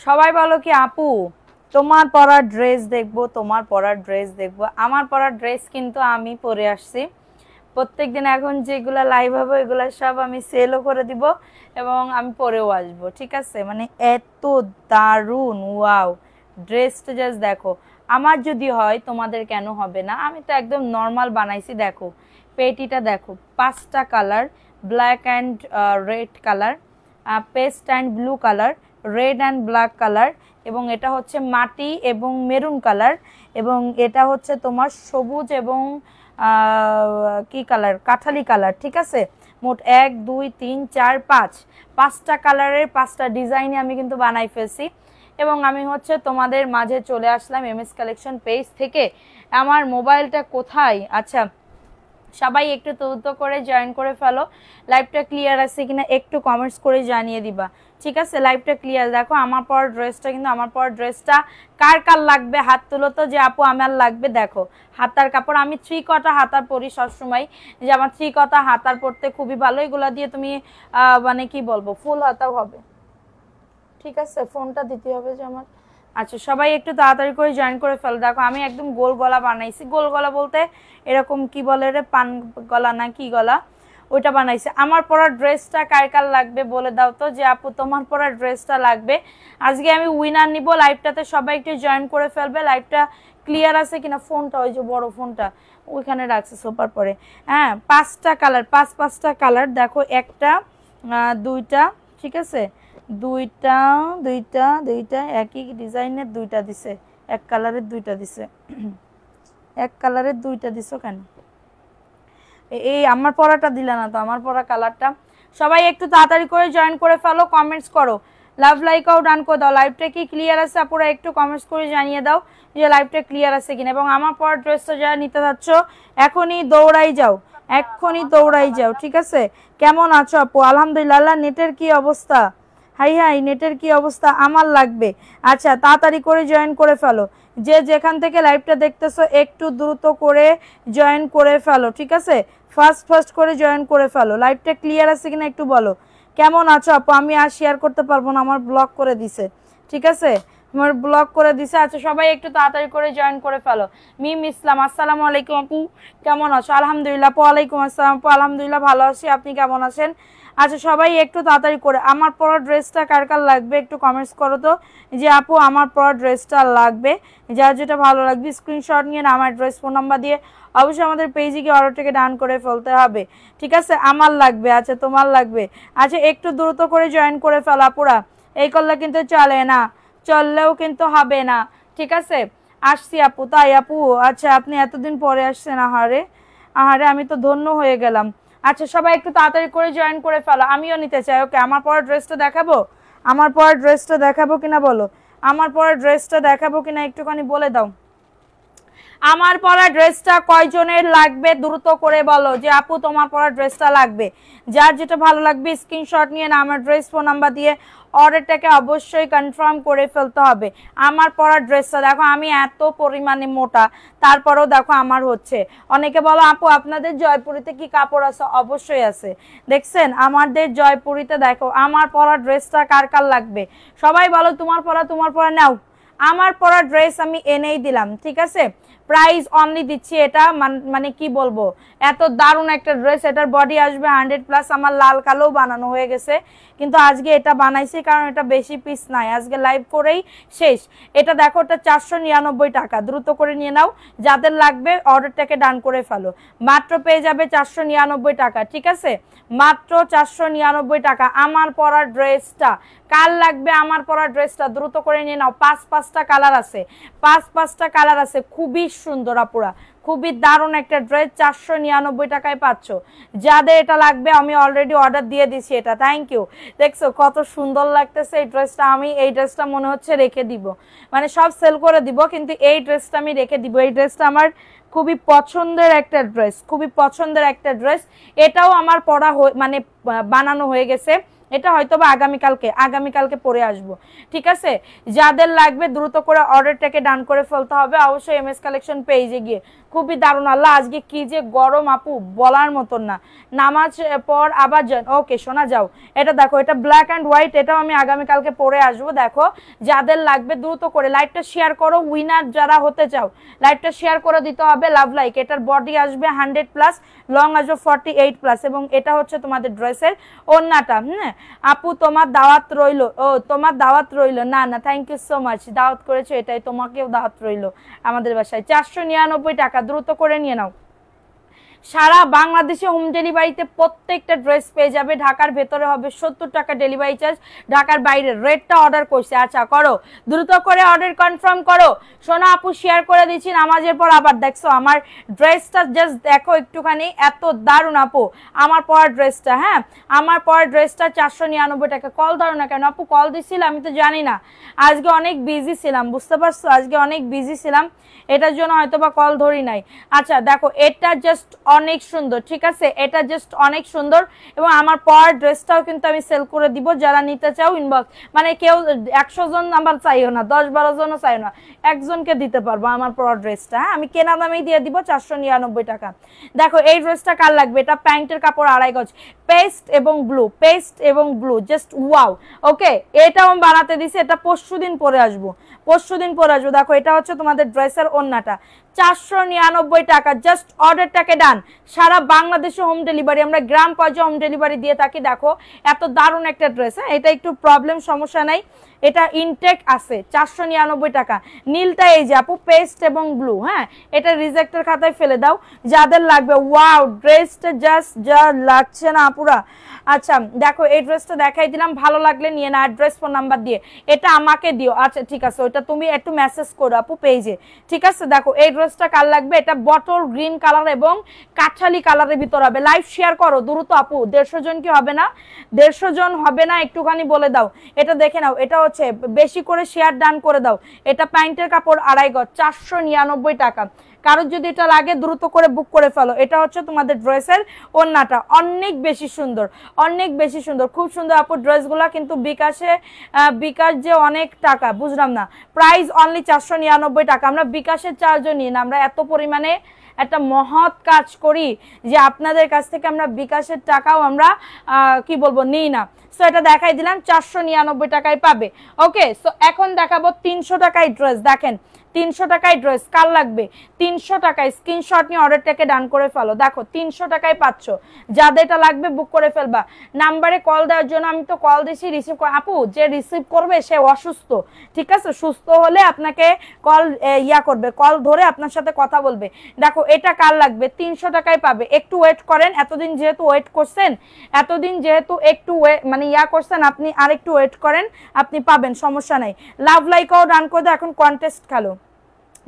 সবাই বলো কি আপু তোমার পরা ড্রেস দেখবো, তোমার পরা ড্রেস দেখবো। আমার পরা ড্রেস কিন্তু আমি পরে আসছি প্রত্যেকদিন। এখন যেগুলা লাইভ হবে এগুলা সব আমি সেলও করে দিব এবং আমি পরেও আসবো, ঠিক আছে? মানে এত দারুণ, ওয়াও! ড্রেসটা জাস্ট দেখো। আমার যদি হয় তোমাদের কেন হবে না? আমি তো একদম নর্মাল বানাইছি। দেখো পেটিটা দেখো, 5টা colour, black and red colour, paste and blue colour, red and black colour, এবং এটা হচ্ছে মাটি এবং মেরুন কালার, এবং এটা হচ্ছে তোমার সবুজ এবং কি কালার, কাঠালি কালার, ঠিক আছে? মোট 1 2 3 4 5টা কালারের 5টা ডিজাইনে আমি কিন্তু বানাই ফেলছি। এবং আমি হচ্ছে তোমাদের মাঝে চলে আসলাম এমএস কালেকশন পেজ থেকে। আমার মোবাইলটা কোথায়? আচ্ছা, সবাই একটু দ্রুত করে জয়েন করে ফেলো। লাইভটা ক্লিয়ার আছে কিনা একটু কমেন্টস করে জানিয়ে দিবা, ঠিক আছে? লাইভটা ক্লিয়ার। দেখো আমার পর ড্রেসটা কিন্তু, আমার পর ড্রেসটা কার কার লাগবে হাত তুলো তো, যে আপু আমার লাগবে। দেখো হাতার কাপড়, আমি 3 কটা হাতার পরি সবসময়, যে আমার 3 কটা হাতার পরতে খুবই ভালো। এগুলা দিয়ে তুমি মানে কি বলবো, ফুল হাতাও হবে, ঠিক আছে? ফোনটা দিতে হবে যে আমার। আচ্ছা, সবাই একটু তাড়াতাড়ি করে জয়েন করে ফেল। দেখো আমি একদম গোল গলা বানাইছি। গোল গলা বলতে এরকম কি বলে রে, পান গলা না কি গলা, ওইটা বানাইছি। আমার পরা ড্রেসটা কার কার লাগবে বলে দাও তো, যে আপু তোমার পরা ড্রেসটা লাগবে। আজকে আমি উইনার নিব লাইভটাতে, সবাই একটু জয়েন করে ফেলবে। লাইভটা ক্লিয়ার আছে কিনা? ফোনটা ওই যে বড় ফোনটা ওইখানে রাখছে সোফার পরে। হ্যাঁ, 5টা কালার, 5টা কালার। দেখো একটা, দুইটা, ঠিক আছে? দুইটা দুইটা দুইটা একই ডিজাইনের দুইটা দিছে, এক কালারের দুইটা দিছে। এক কালারের দুইটা দিছো কেন? এই আমার পরাটা দিলা না তো, আমার পরা কালারটা। সবাই একটু তাড়াতাড়ি করে জয়েন করে ফেলো, কমেন্টস করো, লাভ লাইকও ডান করে দাও। লাইভটা কি ক্লিয়ার আছে আপুরা? একটু কমেন্টস করে জানিয়ে দাও যে লাইভটা ক্লিয়ার আছে কিনা। এবং আমার পরা ড্রেসটা যারা নিতে যাচ্ছ এখনই দৌড়াই যাও, এক্ষুনি দৌড়াই যাও, ঠিক আছে? কেমন আছো আপু? আলহামদুলিল্লাহ। নেটের কি অবস্থা? হাই হাই, নেটের কি অবস্থা? আমার লাগবে। আচ্ছা, তাড়াতাড়ি করে জয়েন করে ফেলো। যে যেখান থেকে লাইভটা দেখতেছো একটু দ্রুত করে জয়েন করে ফেলো, ঠিক আছে? ফার্স্ট করে জয়েন করে ফেলো। লাইভটা ক্লিয়ার আছে কিনা একটু বলো। কেমন আছো আপু? আমি আর শেয়ার করতে পারবো না, আমার ব্লক করে দিছে, ঠিক আছে? আমার ব্লক করে দিছে। আচ্ছা, সবাই একটু তাড়াতাড়ি করে জয়েন করে ফেলো। মিম ইসলাম, আসসালামু আলাইকুম আপু, কেমন আছো? আলহামদুলিল্লাহ। ওয়ালাইকুম আসসালাম আপু, আলহামদুলিল্লাহ ভালো আছি, আপনি কেমন আছেন? আচ্ছা, সবাই একটু তাড়াতাড়ি করে, আমার পরা ড্রেসটা কার কার লাগবে একটু কমেন্টস করো তো, যে আপু আমার পরা ড্রেসটা লাগবে। যার যেটা ভালো লাগবে স্ক্রিনশট নিয়ে আমার অ্যাড্রেস, ফোন নাম্বার দিয়ে অবশ্যই আমাদের পেজে গিয়ে অর্ডারটাকে ডান করে ফেলতে হবে, ঠিক আছে? আমার লাগবে, আচ্ছা তোমার লাগবে। আচ্ছা, একটু দ্রুত করে জয়েন করে ফেলো আপুরা। এই করলে কিন্তু চলে না, চললেও কিন্তু হবে না, ঠিক আছে? আসছি আপু। তাই আপু? আচ্ছা, আপনি এতদিন পরে আসছেন। আহারে আহারে, আমি তো ধন্য হয়ে গেলাম। আচ্ছা, সবাই একটু তাড়াতাড়ি করে জয়েন করে ফেলো, আমিও নিতে চাই। ওকে, আমার পরা ড্রেসটা দেখাবো, আমার পরা ড্রেসটা দেখাবো কিনা বলো, আমার পরা ড্রেসটা দেখাবো কিনা একটুখানি বলে দাও। আমার পরা ড্রেসটা কয়জনের লাগবে দ্রুত করে বলো, যে আপু তোমার পরা ড্রেসটা লাগবে। যার যেটা ভালো লাগবে স্ক্রিনশট নিয়ে আমার ড্রেস, ফোন নাম্বার দিয়ে অর্ডারটাকে অবশ্যই কনফার্ম করে ফেলতে হবে। আমার পরা ড্রেসটা দেখো, আমি এত পরিমাণে মোটা, তারপরেও দেখো আমার হচ্ছে। অনেকে বলো আপু আপনাদের জয়পুরিতে কি কাপড় আছে? অবশ্যই আছে। দেখছেন আমাদের জয়পুরিতে? দেখো আমার পরা ড্রেসটা কার কার লাগবে সবাই বলো। তোমার পরা নাও। আমার পরা ড্রেস আমি এনেই দিলাম, ঠিক আছে? প্রাইস অনলি দিচ্ছি এটা, মানে কি বলবো, এত দারুণ একটা ড্রেস। এটার বডি আসবে 100+। আমার লাল কালোও বানানো হয়ে গেছে, কিন্তু আজকে এটা বানাইছি কারণ এটা বেশি পিস নাই, আজকে লাইভ করেই শেষ। এটা দেখো, এটা 499 টাকা। দ্রুত করে নিয়ে নাও, যাদের লাগবে অর্ডারটাকে ডান করে ফেলো। মাত্র পেয়ে যাবে 499 টাকা, ঠিক আছে? মাত্র 499 টাকা। আমার পরা ড্রেসটা কার লাগবে? আমার পরা ড্রেসটা দ্রুত করে নিয়ে নাও। 5টা কালার আছে, 5টা কালার আছে, খুবই সুন্দর আপুরা, খুবই দারুণ একটা ড্রেস। 499 টাকায় পাচ্ছ। যাদের এটা লাগবে আমি অলরেডি অর্ডার দিয়ে দিছি এটা। Thank you. দেখছো কত সুন্দর লাগতেছে এই ড্রেসটা। আমি এই ড্রেসটা মনে হচ্ছে রেখে দিব, মানে সব সেল করে দিব, কিন্তু এই ড্রেসটা আমি রেখে দিব। এই ড্রেসটা আমার খুবই পছন্দের একটা ড্রেস, খুবই পছন্দের একটা ড্রেস। এটাও আমার পরা মানে বানানো হয়ে গেছে। এটা হয়তো বা আগামীকালকে পরে আসবো, ঠিক আছে? যাদের লাগবে দ্রুত করে অর্ডারটাকে ডান করে ফেলতে হবে অবশ্যই এমএস কালেকশন পেজে গিয়ে। খুবই দারুণ, আল্লাহ আজকে কি যে গরম আপু বলার মতন না। নামাজ পর আবার যান, ওকে শোনা যাও। এটা দেখো, এটা ব্ল্যাক অ্যান্ড হোয়াইট, এটাও আমি আগামীকালকে পরে আসবো। দেখো যাদের লাগবে দ্রুত করে লাইভটা শেয়ার করো, উইনার যারা হতে চাও লাইভটা শেয়ার করে দিতে হবে। লাভ লাইক, এটার বডি আসবে 100+, লং আসবে 48+, এবং এটা হচ্ছে তোমাদের ড্রেসের ওড়নাটা। আপু তোমার দাওয়াত রইলো। ও তোমার দাওয়াত রইলো, না না থ্যাংক ইউ সো মাচ, দাওয়াত করেছো এটাই, তোমাকেও দাওয়াত রইলো আমাদের বাসায়। 499 টাকা, দ্রুত করে নিয়ে নাও। সারা বাংলাদেশে হোম ডেলিভারিতে প্রত্যেকটা ড্রেস পেয়ে যাবে। ঢাকার ভেতরে হবে 70 টাকা ডেলিভারি চার্জ, ঢাকার বাইরে রেটটা অর্ডার করছে। আচ্ছা করো, দ্রুত করে অর্ডার কনফার্ম করো। সোনা আপু শেয়ার করে দিচ্ছি নামাজের পর আবার। দেখছো আমার ড্রেসটা, জাস্ট দেখো একটুখানি, এত দারুণ আপু আমার পরার ড্রেসটা। হ্যাঁ আমার পরার ড্রেসটা 499 টাকা। কল ধরো না কেন আপু? কল দিছিলাম আমি তো জানি না, আজকে অনেক বিজি ছিলাম, বুঝতে পারছো? আজকে অনেক বিজি ছিলাম, এটার জন্য হয়তো বা কল ধরি নাই। আচ্ছা দেখো এটা জাস্ট অনেক সুন্দর, ঠিক আছে? এটা জাস্ট অনেক সুন্দর, এবং আমার পরার ড্রেসটাও কিন্তু আমি সেল করে দিব। যারা নিতে চাও ইনবক্স, মানে কেউ 100 জন নাম্বার চাইও না, 10-12 জনও চাইও না, একজনকে দিতে পারবো আমার পরার ড্রেসটা। হ্যাঁ আমি কেনা দামেই দিয়ে দিব 499 টাকা। দেখো এই ড্রেসটা কার লাগবে? এটা প্যান্টের কাপড় 2.5 গজ, পেস্ট এবং ব্লু, জাস্ট ওয়াও। ওকে এটাও আমি বানাতে দিছি, এটা পরশুদিন পরে আসবো। দেখো এটা হচ্ছে তোমাদের ড্রেসের ওড়নাটা, 499 টাকা। জাস্ট অর্ডারটাকে ডান। সারা বাংলাদেশে হোম ডেলিভারি, আমরা গ্রাম পর্যায়ে হোম ডেলিভারি দিয়ে থাকি। দেখো এত দারুণ একটা ড্রেস। হ্যাঁ এটা একটু প্রবলেম, সমস্যা নাই, এটা ইনটেক আছে। 499 টাকা। নীলটা এই যে আপু পেস্ট এবং ব্লু। হ্যাঁ এটা রিজেক্টের খাতায় ফেলে দাও যাদের লাগবে। ওয়াও ড্রেসটা জাস্ট যা লাগছে না আপুরা। আচ্ছা দেখো এই ড্রেসটা দেখাই দিলাম, ভালো লাগলে নিয়ে না, অ্যাড্রেস ফোন নাম্বার দিয়ে এটা আমাকে দিও। আচ্ছা ঠিক আছে, ওটা তুমি একটু মেসেজ করো আপু পেজে, ঠিক আছে? দেখো এই ড্রেসটা কার লাগবে? এটা বটল গ্রিন কালার এবং কাঠালি কালারের ভিতর হবে। লাইভ শেয়ার করো দ্রুত আপু, 150 জন কি হবে না? 150 জন হবে না, একটুখানি বলে দাও। এটা দেখে নাও, এটা হচ্ছে বেশি করে শেয়ার ডান করে দাও। এটা প্যান্টের কাপড় 2.5 গজ, 499 টাকা। কারোর যদি এটা লাগে দ্রুত করে বুক করে ফেলো। এটা হচ্ছে তোমাদের ড্রেসের ওড়নাটা, অনেক বেশি সুন্দর, খুব সুন্দর আপু ড্রেসগুলো। কিন্তু বিকাশ যে অনেক টাকা, বুঝলাম না। প্রাইস অনলি 499 টাকা। আমরা বিকাশের চার্জও নিই না, আমরা এত পরিমাণে একটা মহৎ কাজ করি যে আপনাদের কাছ থেকে আমরা বিকাশের টাকাও আমরা কি বলবো নিই না। সো এটা দেখাই দিলাম 499 টাকায় পাবে। ওকে সো এখন দেখাবো 300 টাকায় ড্রেস। দেখেন 300 টাকায় ড্রেস কার লাগবে? 300 টাকায় স্ক্রিনশট নিয়ে অর্ডারটাকে ডান করে ফেলো। দেখো 300 টাকায় পাচ্ছ, যাদের এটা লাগবে বুক করে ফেলবা। নাম্বারে কল দেওয়ার জন্য আমি তো কল দিছি, রিসিভ করে আপু যে রিসিভ করবে সে অসুস্থ, ঠিক আছে? সুস্থ হলে আপনাকে কল করবে, কল ধরে আপনার সাথে কথা বলবে। দেখো এটা কার লাগবে? 300 টাকায় পাবে। একটু ওয়েট করেন, এতদিন যেহেতু ওয়েট করছেন, একটু মানে করছেন, আপনি আর একটু ওয়েট করেন, আপনি পাবেন, সমস্যা নাই। লাভ লাইকও ডান করে দাও, এখন কন্টেস্ট খেলো।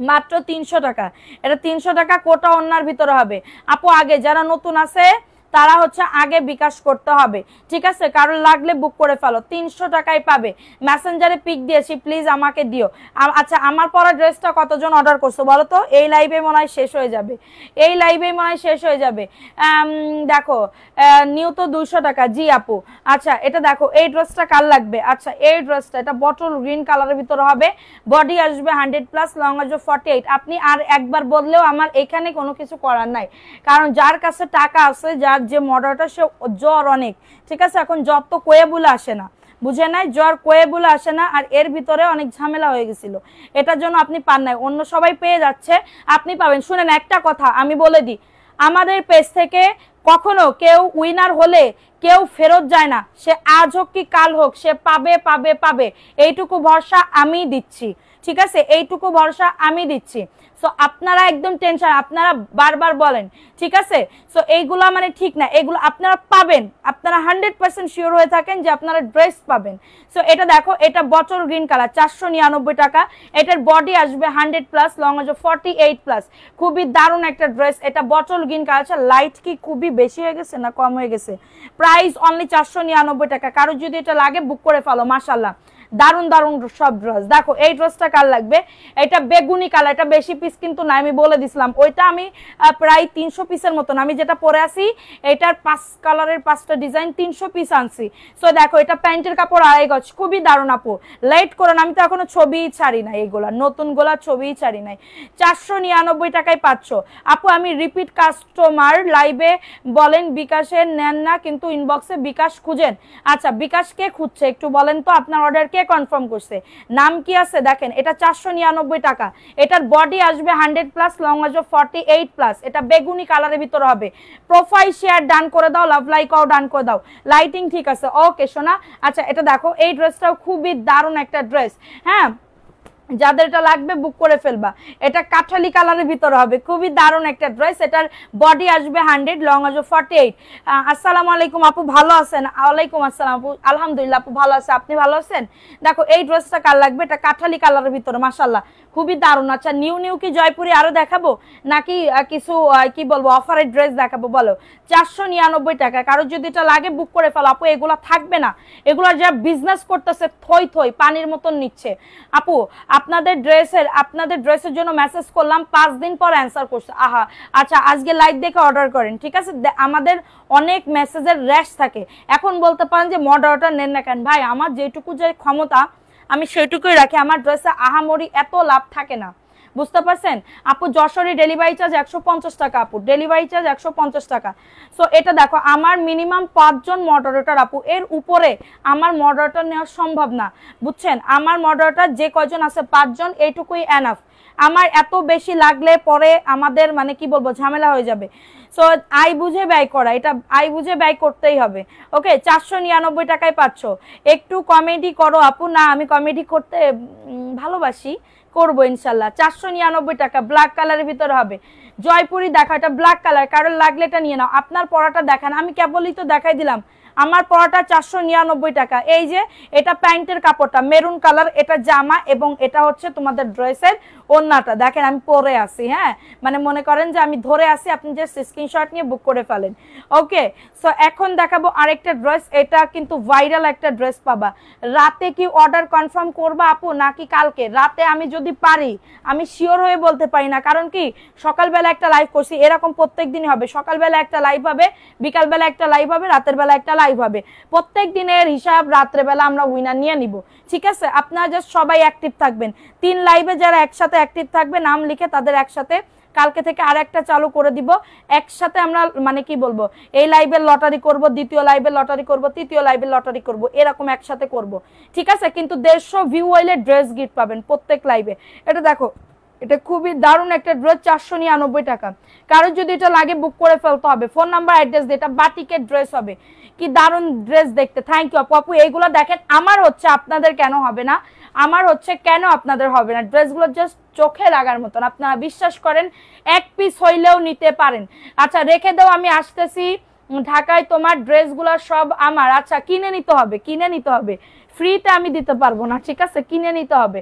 মাত্র 300 টাকা। এটা 300 টাকা, কোটা ওন্নার ভিতরে হবে। আপু আগে যারা নতুন আছে তারা হচ্ছে আগে বিকাশ করতে হবে, ঠিক আছে? কারণ লাগলে বুক করে ফেলো, 300 টাকায় পাবে। মেসেঞ্জারে পিক দিয়েছি, প্লিজ আমাকে দিও। আচ্ছা আমার পরা ড্রেসটা কতজন অর্ডার করছো বলো তো? এই লাইভে মনে হয় শেষ হয়ে যাবে, দেখো নিউ তো 200 টাকা। জি আপু আচ্ছা এটা দেখো এই ড্রেসটা কার লাগবে? আচ্ছা এই ড্রেসটা, এটা বটল গ্রিন কালারের ভিতরে হবে, বডি আসবে 100+, লং আসবে 48। আপনি আর একবার বললেও আমার এখানে কোনো কিছু করার নাই, কারণ যার কাছে টাকা আছে, যার যে মডেলটা, সে জ্বর অনেক, ঠিক আছে? এখন জ্বর তো কয়ে বলে আসে না, বুঝে নাই? জ্বর কয়ে বলে আসে না, আর এর ভিতরে অনেক ঝামেলা হয়ে গেছিল, এটার জন্য আপনি পান নাই। অন্য সবাই পেয়ে যাচ্ছে, আপনি পাবেন। শুনেন একটা কথা আমি বলে দিই, আমাদের পেজ থেকে কখনো কেউ উইনার হলে কেউ ফেরত যায় না। সে আজ হোক কি কাল হোক, সে পাবে। এইটুকু ভরসা আমি দিচ্ছি, ঠিক আছে? এইটুকু ভরসা আমি দিচ্ছি। সো আপনারা একদম টেনশন, আপনারা বারবার বলেন, ঠিক আছে? সো এইগুলা মানে ঠিক না, এগুলো আপনারা পাবেন, আপনারা 100% শিওর হয়ে থাকেন যে আপনারা ড্রেস পাবেন। সো এটা দেখো, এটা বটল গ্রিন কালার, 499 টাকা। এটার বডি আসবে 100+, লং আসবে 48+। খুবই দারুণ একটা ড্রেস। এটা বটল গ্রিন কালার। আচ্ছা লাইট কি খুবই বেশি হয়ে গেছে না কম হয়ে গেছে? প্রাইস অনলি 499 টাকা। কারো যদি এটা লাগে বুক করে ফেলো। মাশাআল্লাহ দারুন দারুন সব ড্রেস। দেখো এই ড্রেসটা কার লাগবে, এটা বেগুনি কালার, এটা বেশি পিস কিন্তু না, আমি বলে দিছিলাম। ওইটা আমি প্রায় 300 পিসের মতন, আমি যেটা পরে আসি এটার 5 কালারের 5টা ডিজাইন 300 পিস আনছি। সো দেখো এটা প্যান্টের কাপড় 2.5 গজ, খুবই দারুণ আপু। লেট করেন, আমি তো এখনো ছবি ছাড়ি নাই, এইগুলা নতুন গোলা ছবি ছাড়ি নাই। 499 টাকায় পাচ্ছ আপু। আমি রিপিট কাস্টমার, লাইভে বলেন বিকাশে নেন না কিন্তু ইনবক্সে বিকাশ খুঁজেন। আচ্ছা বিকাশ কে খুঁজছে একটু বলেন তো, আপনার অর্ডার কে কনফার্ম করছে, নাম কি আছে? দেখেন এটা 499 টাকা, এটার বডি আসবে 100 প্লাস, লং আসবে 48 প্লাস, এটা বেগুনি কালারের ভিতরে হবে। প্রোফাইল শেয়ার ডান করে দাও, লাভ লাইকও ডান করে দাও, লাইটিং ঠিক আছে ওকে সোনা। আচ্ছা এটা দেখো এই ড্রেসটাও খুবই দারুণ একটা ড্রেস, হ্যাঁ যাদের এটা লাগবে বুক করে ফেলবা। এটা কাঠালি কালারের ভিতরে হবে, খুবই দারুণ একটা ড্রেস। এটার বডি আসবে 100, লং আসবে 48। আসসালামু আলাইকুম আপু, ভালো আছেন? ওয়ালাইকুম আসসালাম আপু, আলহামদুলিল্লাহ আপু ভালো আছে, আপনি ভালো আছেন? দেখো এই ড্রেসটা কার লাগবে, এটা কাঠালি কালারের ভিতরে মাশাআল্লাহ খুবই দারুণ। আচ্ছা নিউ নিউ কি জয়পুরি আরো দেখাবো নাকি কিছু কি বলবো অফারের ড্রেস দেখাবো বলো? 499 টাকা, কারো যদি এটা লাগে বুক করে ফেলো আপু। এগুলা থাকবে না, এগুলা যা বিজনেস করতেছে থই থই পানির মতন নিচ্ছে আপু। আপনাদের ড্রেসের জন্য মেসেজ করলাম, 5 দিন পর অ্যান্সার করছে। আহা আচ্ছা আজকে লাইভ দেখে অর্ডার করেন, ঠিক আছে? আমাদের অনেক মেসেজের র্যাশ থাকে। এখন বলতে পারেন যে মডারেটর নেন না কেন? ভাই আমার যেটুকু যে ক্ষমতা আমি সেটুকুই রাখি, আমার ড্রেসে আহামরি এত লাভ থাকে না, বুঝতে পারছেন আপু? যশোরে ডেলিভারি চার্জ 150 টাকা আপু, ডেলিভারি চার্জ 150 টাকা। সো এটা দেখো আমার মিনিমাম 5 জন মডারেটর আপু, এর উপরে আমার মডারেটর নেওয়া সম্ভব না, বুঝছেন? আমার মডারেটর যে কয়জন আছে 5 জন, এইটুকুই এনাফ। আমার এত বেশি লাগলে পরে আমাদের মানে কি বলবো ঝামেলা হয়ে যাবে। সো আই বুঝে ব্যয় করা, এটা আই বুঝে ব্যয় করতেই হবে। ওকে 499 টাকায় পাচ্ছ। একটু কমেডি করো আপু। না আমি কমেডি করতে ভালোবাসি, করবো ইনশাল্লাহ। 499 টাকা, ব্ল্যাক কালারের ভিতরে হবে। জয়পুরি দেখা, এটা ব্ল্যাক কালার, কারোর লাগলে এটা নিয়ে নাও। আপনার পরাটা দেখান, আমি কেবলই তো দেখাই দিলাম। আমার পরাটা 499 টাকা। এই যে এটা প্যান্টের কাপড়টা মেরুন কালার, এটা জামা এবং এটা হচ্ছে তোমাদের ড্রেসের ওড়নাটা। দেখেন আমি পরে আসি, হ্যাঁ মানে মনে করেন যে আমি ধরে আসি, আপনি যে স্ক্রিনশট নিয়ে বুক করে ফেলেন। ওকে সো এখন দেখাবো আরেকটা ড্রেস, এটা কিন্তু ভাইরাল একটা ড্রেস পাবা। রাতে কি অর্ডার কনফার্ম করবা আপু নাকি কালকে? রাতে আমি যদি পারি, আমি শিওর হয়ে বলতে পারি না, কারণ কি সকালবেলা একটা লাইভ করছি, এরকম প্রত্যেক দিনই হবে। সকালবেলা একটা লাইভ হবে, বিকালবেলা একটা লাইভ হবে, রাতের বেলা একটা লাইভ হবে। প্রত্যেক দিনের হিসাব রাত্রেবেলা আমরা উইনার নিয়ে নিব, ঠিক আছে? আপনারা জাস্ট সবাই অ্যাক্টিভ থাকবেন। 3 লাইভে যারা একসাথে অ্যাক্টিভ থাকবে নাম লিখে তাদের একসাথে কালকে থেকে আরেকটা চালু করে দিব। একসাথে আমরা মানে কি বলবো এই লাইভের লটারি করব, দ্বিতীয় লাইভের লটারি করব, তৃতীয় লাইভের লটারি করব, এরকম একসাথে করব, ঠিক আছে? কিন্তু 150 ভিউ হইলে ড্রেস গিফট পাবেন প্রত্যেক লাইভে। এটা দেখো এটা খুবই দারুণ একটা ড্রেস, 499 টাকা। কারো যদি এটা লাগে বুক করে ফেলতে হবে। ফোন নাম্বার অ্যাড্রেস দিয়ে, এটা বাটিকের ড্রেস হবে, কি দারুণ ড্রেস দেখতে। থ্যাংক ইউ আপু। আপু এইগুলো দেখেন, আমার হচ্ছে আপনাদের কেন হবে না, আমার হচ্ছে কেন আপনাদের হবে না, ড্রেসগুলো জাস্ট চোখে লাগার মতন। আপনারা বিশ্বাস করেন এক পিস হইলেও নিতে পারেন। আচ্ছা রেখে দাও, আমি আসতেছি ঢাকায়, তোমার ড্রেসগুলো সব আমার। আচ্ছা কিনে নিতে হবে, কিনে নিতে হবে, ফ্রিতে আমি দিতে পারবো না, ঠিক আছে? কিনে নিতে হবে।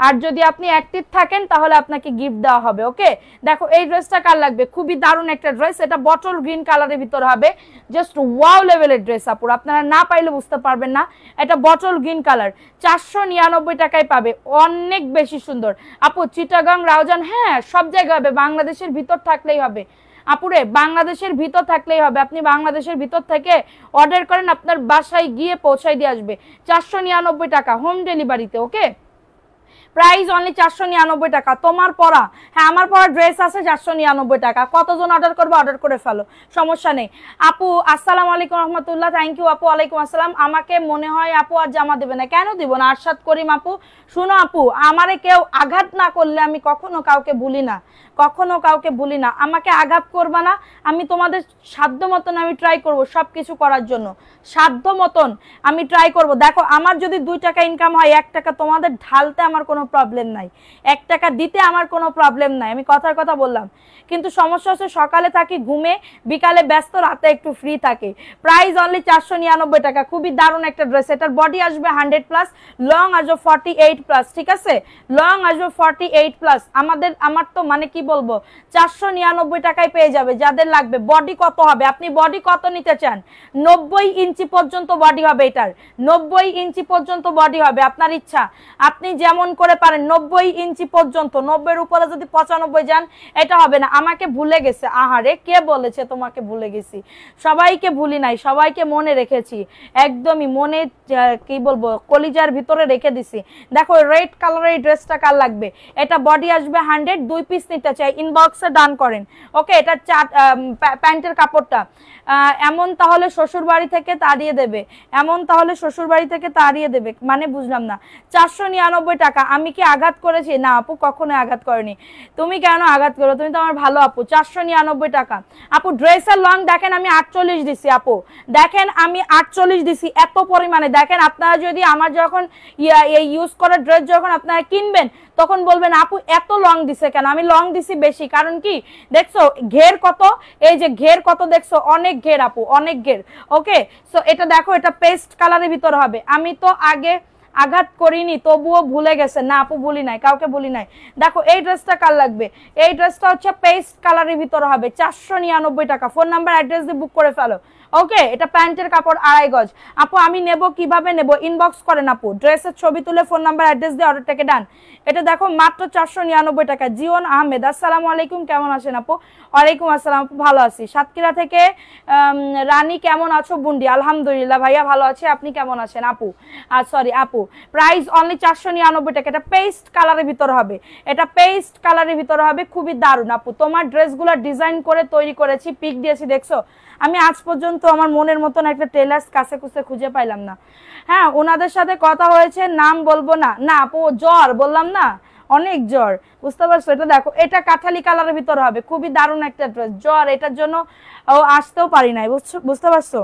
আর যদি আপনি অ্যাক্টিভ থাকেন তাহলে আপনাকে গিফট দেওয়া হবে। ওকে দেখো এই ড্রেসটা কার লাগবে, খুবই দারুণ একটা ড্রেস। এটা বটল গ্রিন কালারের ভিতরে হবে, জাস্ট ওয়াও লেভেলের ড্রেস আপুর, আপনারা না পাইলে বুঝতে পারবেন না। এটা বটল গ্রিন কালার, 499 টাকায় পাবে, অনেক বেশি সুন্দর আপু। চিটাগাং রাউজান, হ্যাঁ সব জায়গায় হবে, বাংলাদেশের ভিতর থাকলেই হবে আপুরে, বাংলাদেশের ভিতর থাকলেই হবে। আপনি বাংলাদেশের ভিতর থেকে অর্ডার করেন, আপনার বাসায় গিয়ে পৌঁছাই দিয়ে আসবে। 499 টাকা হোম ডেলিভারিতে। ওকে প্রাইস অনলি 499 টাকা। তোমার পরা, হ্যাঁ আমার পরা ড্রেস আছে 499 টাকা। কতজন অর্ডার করবে অর্ডার করে ফেলো, সমস্যা নেই। আপু আসসালামু আলাইকুম রহমতুল্লাহ, থ্যাংক ইউ আপু। ওয়ালাইকুম আসসালাম। আমাকে মনে হয় আপু আর জামা দেবে না, কেন দিব না? আরশাদ করিম আপু, শুনো আপু, আমারে কেউ আঘাত না করলে আমি কখনো কাউকে ভুলি না, কখনো কাউকে ভুলি না। আমাকে আঘাত করবা না, আমি তোমাদের সাধ্য মতন আমি ট্রাই করব সব কিছু করার জন্য, সাধ্য মতন আমি ট্রাই করব। দেখো আমার যদি 2 টাকা ইনকাম হয়, 1 টাকা তোমাদের ঢালতে আমার কোনো প্রবলেম নাই, 1 টাকা দিতে আমার কোনো প্রবলেম নাই, আমি কথার কথা বললাম। কিন্তু সমস্যা হচ্ছে সকালে থাকি ঘুমে, বিকালে ব্যস্ত, রাতে একটু ফ্রি থাকে। প্রাইস অনলি 499 টাকা, খুবই দারুণ একটা ড্রেস। এটার বডি আসবে 100+, লং আসবে 48+, ঠিক আছে, লং আসবে 48+। আমার তো মানে কি বলবো, 499 টাকায় পেয়ে যাবে যাদের লাগবে। বডি কত হবে, আপনি বডি কত নিতে চান? 90 ইঞ্চি পর্যন্ত বডি হবে এটার, 90 ইঞ্চি পর্যন্ত বডি হবে, আপনার ইচ্ছা, আপনি যেমন করে পারেন 90 ইঞ্চি পর্যন্ত। 90-এর উপরে যদি 95 যান এটা হবে না। আমাকে ভুলে গেছে, আহারে কে বলেছে তোমাকে ভুলে গেছি? সবাইকে ভুলি নাই, সবাইকে মনে রেখেছি, একদমই মনে কি বলবো কলিজার ভিতরে রেখে দিছি। দেখো রেড কালারের এই ড্রেসটা কার লাগবে, এটা বডি আসবে 100, 2 পিস নিতে চাই ইনবক্সে ডান করেন। ওকে, এটা প্যান্টের কাপড়টা এমন তাহলে শ্বশুর বাড়ি থেকে তাড়িয়ে দেবে, এমন তাহলে শ্বশুর বাড়ি থেকে তাড়িয়ে দেবে, মানে বুঝলাম না। 499 টাকা, আমি কি আঘাত করেছি? না আপু, কখনো আঘাত করেনি। তুমি কেন আঘাত করো, তুমি তো আমার ভালো আপু। 499 টাকা আপু। ড্রেসের লং দেখেন আমি 48 দিছি আপু, দেখেন আমি 48 দিছি, এত পরিমাণে। দেখেন আপনারা যদি আমার যখন এই ইউজ করা ড্রেস যখন আপনারা কিনবেন তখন বলবেন আপু এত লং দিছে কেন? আমি লং দিছি বেশি, কারণ কি দেখছো ঘের কত, এই যে ঘের কত দেখছো, অনেক ঘের আপু, অনেক ঘের। ওকে, সো এটা দেখো, এটা পেস্ট কালারের ভিতর হবে। আমি তো আগে আঘাত করিনি, তবুও ভুলে গেছে। না আপু ভুলি নাই, কাউকে ভুলি নাই। দেখো এই ড্রেসটা কার লাগবে, এই ড্রেসটা হচ্ছে পেস্ট কালারের ভিতর হবে, 499 টাকা। ফোন নাম্বার অ্যাড্রেস দিয়ে বুক করে ফেলো। ওকে, এটা প্যান্টের কাপড় 2.5 গজ। আপু আমি নেব, কিভাবে নেব? ইনবক্স করেন আপু, ড্রেসের ছবি তুলে ফোন নাম্বার অ্যাড্রেস দিয়ে অর্ডারটাকে ডান। এটা দেখো মাত্র 499 টাকা। জিওন আহমেদ, আসসালামু আলাইকুম, কেমন আছেন আপু? ওয়ালাইকুম আসসালাম আপু, ভালো আছি। সাতক্ষীরা থেকে রানী, কেমন আছো? বুন্ডি, আলহামদুলিল্লাহ ভাইয়া ভালো আছে, আপনি কেমন আছেন আপু? সরি আপু, প্রাইস অনলি 499 টাকা। এটা পেস্ট কালারের ভিতর হবে, এটা পেস্ট কালারের ভিতর হবে, খুবই দারুণ আপু। তোমার ড্রেসগুলো ডিজাইন করে তৈরি করেছি, পিক দিয়েছি দেখছো। আমি আজ পর্যন্ত আমার মনের মতন একটা টেলার্স কাছে কুছে খুঁজে পাইলাম না। হ্যাঁ, ওনাদের সাথে কথা হয়েছে, নাম বলবো না। না আপু, জ্বর বললাম না, অনেক জ্বর, বুঝতে পারছো? এটা দেখো, এটা কাঠালি কালারের ভিতর হবে, খুবই দারুণ একটা ড্রেস। জ্বর, এটার জন্য আসতেও পারি নাই, বুঝতে পারছো?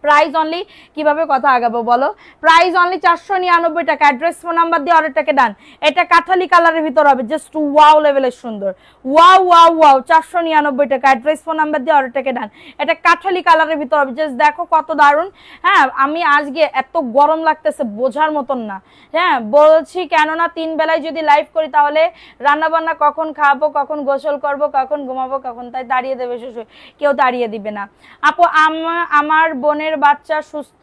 প্রাইস অনলি, কিভাবে কথা আগাবো বলো? প্রাইস অনলি 499 টাকা। অ্যাড্রেস ফোন নাম্বার দিয়ে অর্ডারটাকে ডান। এটা কাঠালি কালারের ভিতর হবে, জাস্ট ওয়াও লেভেলের সুন্দর, ওয়াও ওয়াও ওয়াও। 499 টাকা। অ্যাড্রেস ফোন নাম্বার দিয়ে অর্ডারটাকে ডান। এটা কাঠালি কালারের ভিতর হবে, জাস্ট দেখো কত দারুণ। হ্যাঁ, আমি আজকে এত গরম লাগতেছে বোঝার মতন না। হ্যাঁ বলছি, কেননা 3 বেলায় যদি লাইভ করি তাহলে রান্না বান্না কখন খাবো, কখন গোসল করব, কখন ঘুমাবো, কখন, তাই দাঁড়িয়ে দেবে শ্বশুর, কেউ দাঁড়িয়ে দিবে না আপু। আমার বোনের বাচ্চা সুস্থ,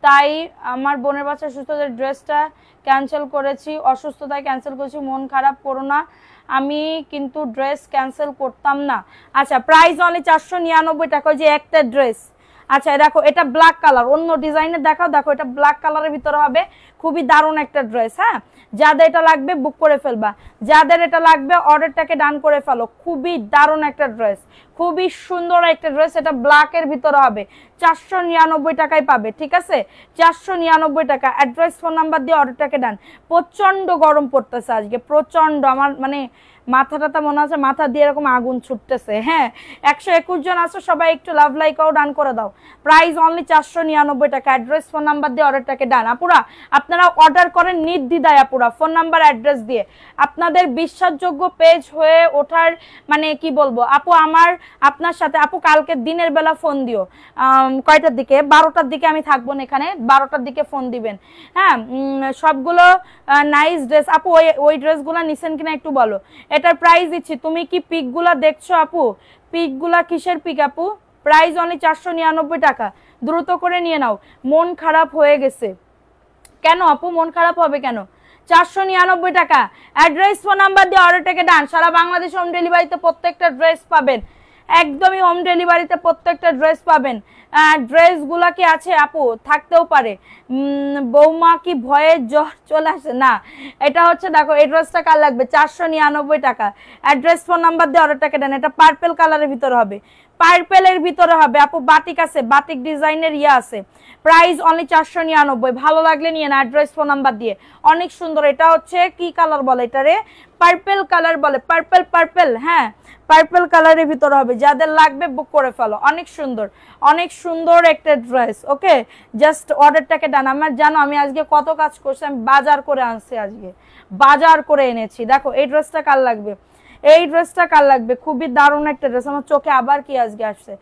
তাই আমার বোনের বাচ্চা সুস্থ, ড্রেসটা ক্যান্সেল করেছি, অসুস্থতায় ক্যান্সেল করেছি, মন খারাপ করো না, আমি কিন্তু ড্রেস ক্যান্সেল করতাম না। আচ্ছা, প্রাইস অনলি 499 টাকা, যে একটা ড্রেস। আচ্ছা দেখো, এটা ব্ল্যাক কালার, অন্য ডিজাইনের দেখাও। দেখো এটা ব্ল্যাক কালারের ভিতরে হবে, খুবই দারুণ একটা ড্রেস। হ্যাঁ, যাদের এটা লাগবে বুক করে ফেলবা, যাদের এটা লাগবে অর্ডারটাকে ডান করে ফেলো। খুবই দারুণ একটা ড্রেস, খুবই সুন্দর একটা ড্রেস। এটা ব্ল্যাকের ভিতরে হবে, 499 টাকায় পাবে, ঠিক আছে? 499 টাকা। অ্যাড্রেস ফোন নাম্বার দিয়ে অর্ডারটাকে ডান। প্রচন্ড গরম পড়তেছে আজকে, প্রচন্ড, আমার মানে মাথাটা মনে হচ্ছে মাথা দিয়ে এরকম আগুন ছুটতেছে। হ্যাঁ, 121 জন আছো, সবাই একটু লাভ লাইকও ডান করে দাও। প্রাইস অনলি 499 টাকা। অ্যাড্রেস ফোন নাম্বার দিয়ে অর্ডারটাকে ডান। আপুরা আপনারা অর্ডার করেন নির্দ্বিধায় আপুরা, ফোন নাম্বার অ্যাড্রেস দিয়ে। আপনাদের বিশ্বাসযোগ্য পেজ হয়ে ওঠার মানে কি বলবো আপু, আমার আপনার সাথে আপু কালকে দিনের বেলা ফোন দিও, কয়টার দিকে? 12টার দিকে আমি থাকবো না এখানে, 12টার দিকে ফোন দিবেন। হ্যাঁ, সবগুলো নাইস ড্রেস আপু। ওই ড্রেসগুলো নিছেন কিনা একটু বলো। এটার প্রাইস দিচ্ছি, তুমি কি পিকগুলা দেখছো আপু? পিকগুলা কিসের পিক আপু? প্রাইস অনলি 499 টাকা, দ্রুত করে নিয়ে নাও। মন খারাপ হয়ে গেছে কেন আপু? মন খারাপ হবে কেন? 499 টাকা। অ্যাড্রেস ফোন নাম্বার দিয়ে অর্ডারটাকে ডান। সারা বাংলাদেশ হোম ডেলিভারিতে প্রত্যেকটা ড্রেস পাবেন, একদমই হোম ডেলিভারিতে প্রত্যেকটা ড্রেস পাবেন। ড্রেসগুলা কি আছে আপু? থাকতেও পারে। বৌমা কি ভয়ে জ্বর চলে আসে? না, এটা হচ্ছে দেখো, এই ড্রেসটা কার লাগবে? 499 টাকা। অ্যাড্রেস ফোন নাম্বার দিয়ে অর্ডারটাকে ডান। এটা পার্পেল কালারের ভিতরে হবে, পার্পেলের ভিতরে হবে আপু। বাটিক আছে, বাটিক ডিজাইনের আছে। Price only 499। ভালো লাগলে নিয়ে না, অ্যাড্রেস ফোন নাম্বার দিয়ে। অনেক সুন্দর। এটা হচ্ছে কি কালার বলে এটারে? পার্পল কালার বলে, পার্পল পার্পল, হ্যাঁ পার্পল কালারের ভিতরে হবে, যাদের লাগবে বুক করে ফেলো। অনেক সুন্দর একটা ড্রেস। ওকে, জাস্ট অর্ডারটাকে ডান। আমার জানো আমি আজকে কত কাজ করছি, আমি বাজার করে আনছি, আজকে বাজার করে এনেছি। দেখো এই ড্রেসটা কার লাগবে, এই ড্রেসটা কার লাগবে, খুবই দারুণ একটা ড্রেস। আমার চোখে আবার কি আজকে আসছে।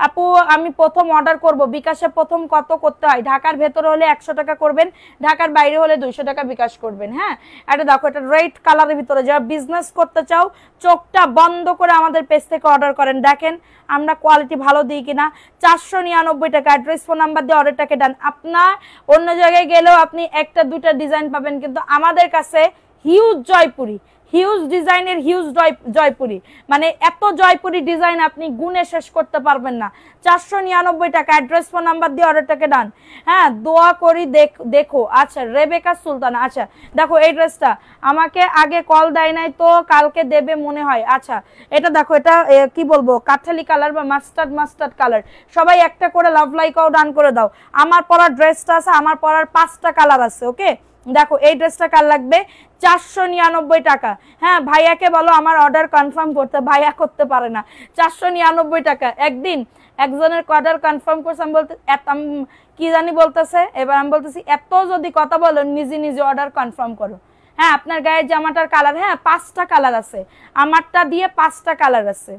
আপু আমি প্রথম অর্ডার করব, বিকাশে প্রথম কত করতে হয়? ঢাকার ভেতরে হলে 100 টাকা করবেন, ঢাকার বাইরে হলে 200 টাকা বিকাশ করবেন। হ্যাঁ, এটা দেখো, এটা রেড কালারের ভিতরে, যারা বিজনেস করতে চাও চোখটা বন্ধ করে আমাদের পেজ থেকে অর্ডার করেন, দেখেন আমরা কোয়ালিটি ভালো দিই কিনা। 499 টাকা, অ্যাড্রেস ফোন নাম্বার দিয়ে অর্ডারটাকে ডান। আপনার অন্য জায়গায় গেলেও আপনি একটা দুটা ডিজাইন পাবেন, কিন্তু আমাদের কাছে হিউজ জয়পুরি, হিউজ ডিজাইনের হিউজ জয়পুরি, মানে এত জয়পুরি ডিজাইন আপনি গুনে শেষ করতে পারবেন না। 499 টাকা, অ্যাড্রেস ফোন নাম্বার দিয়ে অর্ডারটাকে ডান। হ্যাঁ, দোয়া করি দেখো। আচ্ছা, রেবেকা সুলতানা, আচ্ছা দেখো এই ড্রেসটা আমাকে আগে কল দেয় নাই তো কালকে দেবে মনে হয়। আচ্ছা এটা দেখো, এটা কি বলবো, কাঠালি কালার বা মাস্টার্ড কালার। সবাই একটা করে লাভ লাইকও ডান করে দাও। আমার পরার ড্রেসটা আছে, আমার পরার 5টা কালার আছে। ওকে, দেখো এই ড্রেসটা কার লাগবে, 499 টাকা। হ্যাঁ, ভাইয়াকে বলো আমার অর্ডার কনফার্ম করতে, ভাইয়া করতে পারে না। 499 টাকা। একদিন একজনের অর্ডার কনফার্ম করছে, আমি বলতে কি জানি বলতেছে, এবার আমি বলতেছি এত যদি কথা বলো নিজে অর্ডার কনফার্ম করো। হ্যাঁ, আপনার গায়ের জামাটার কালার, হ্যাঁ 5টা কালার আছে, আমারটা দিয়ে 5টা কালার আছে।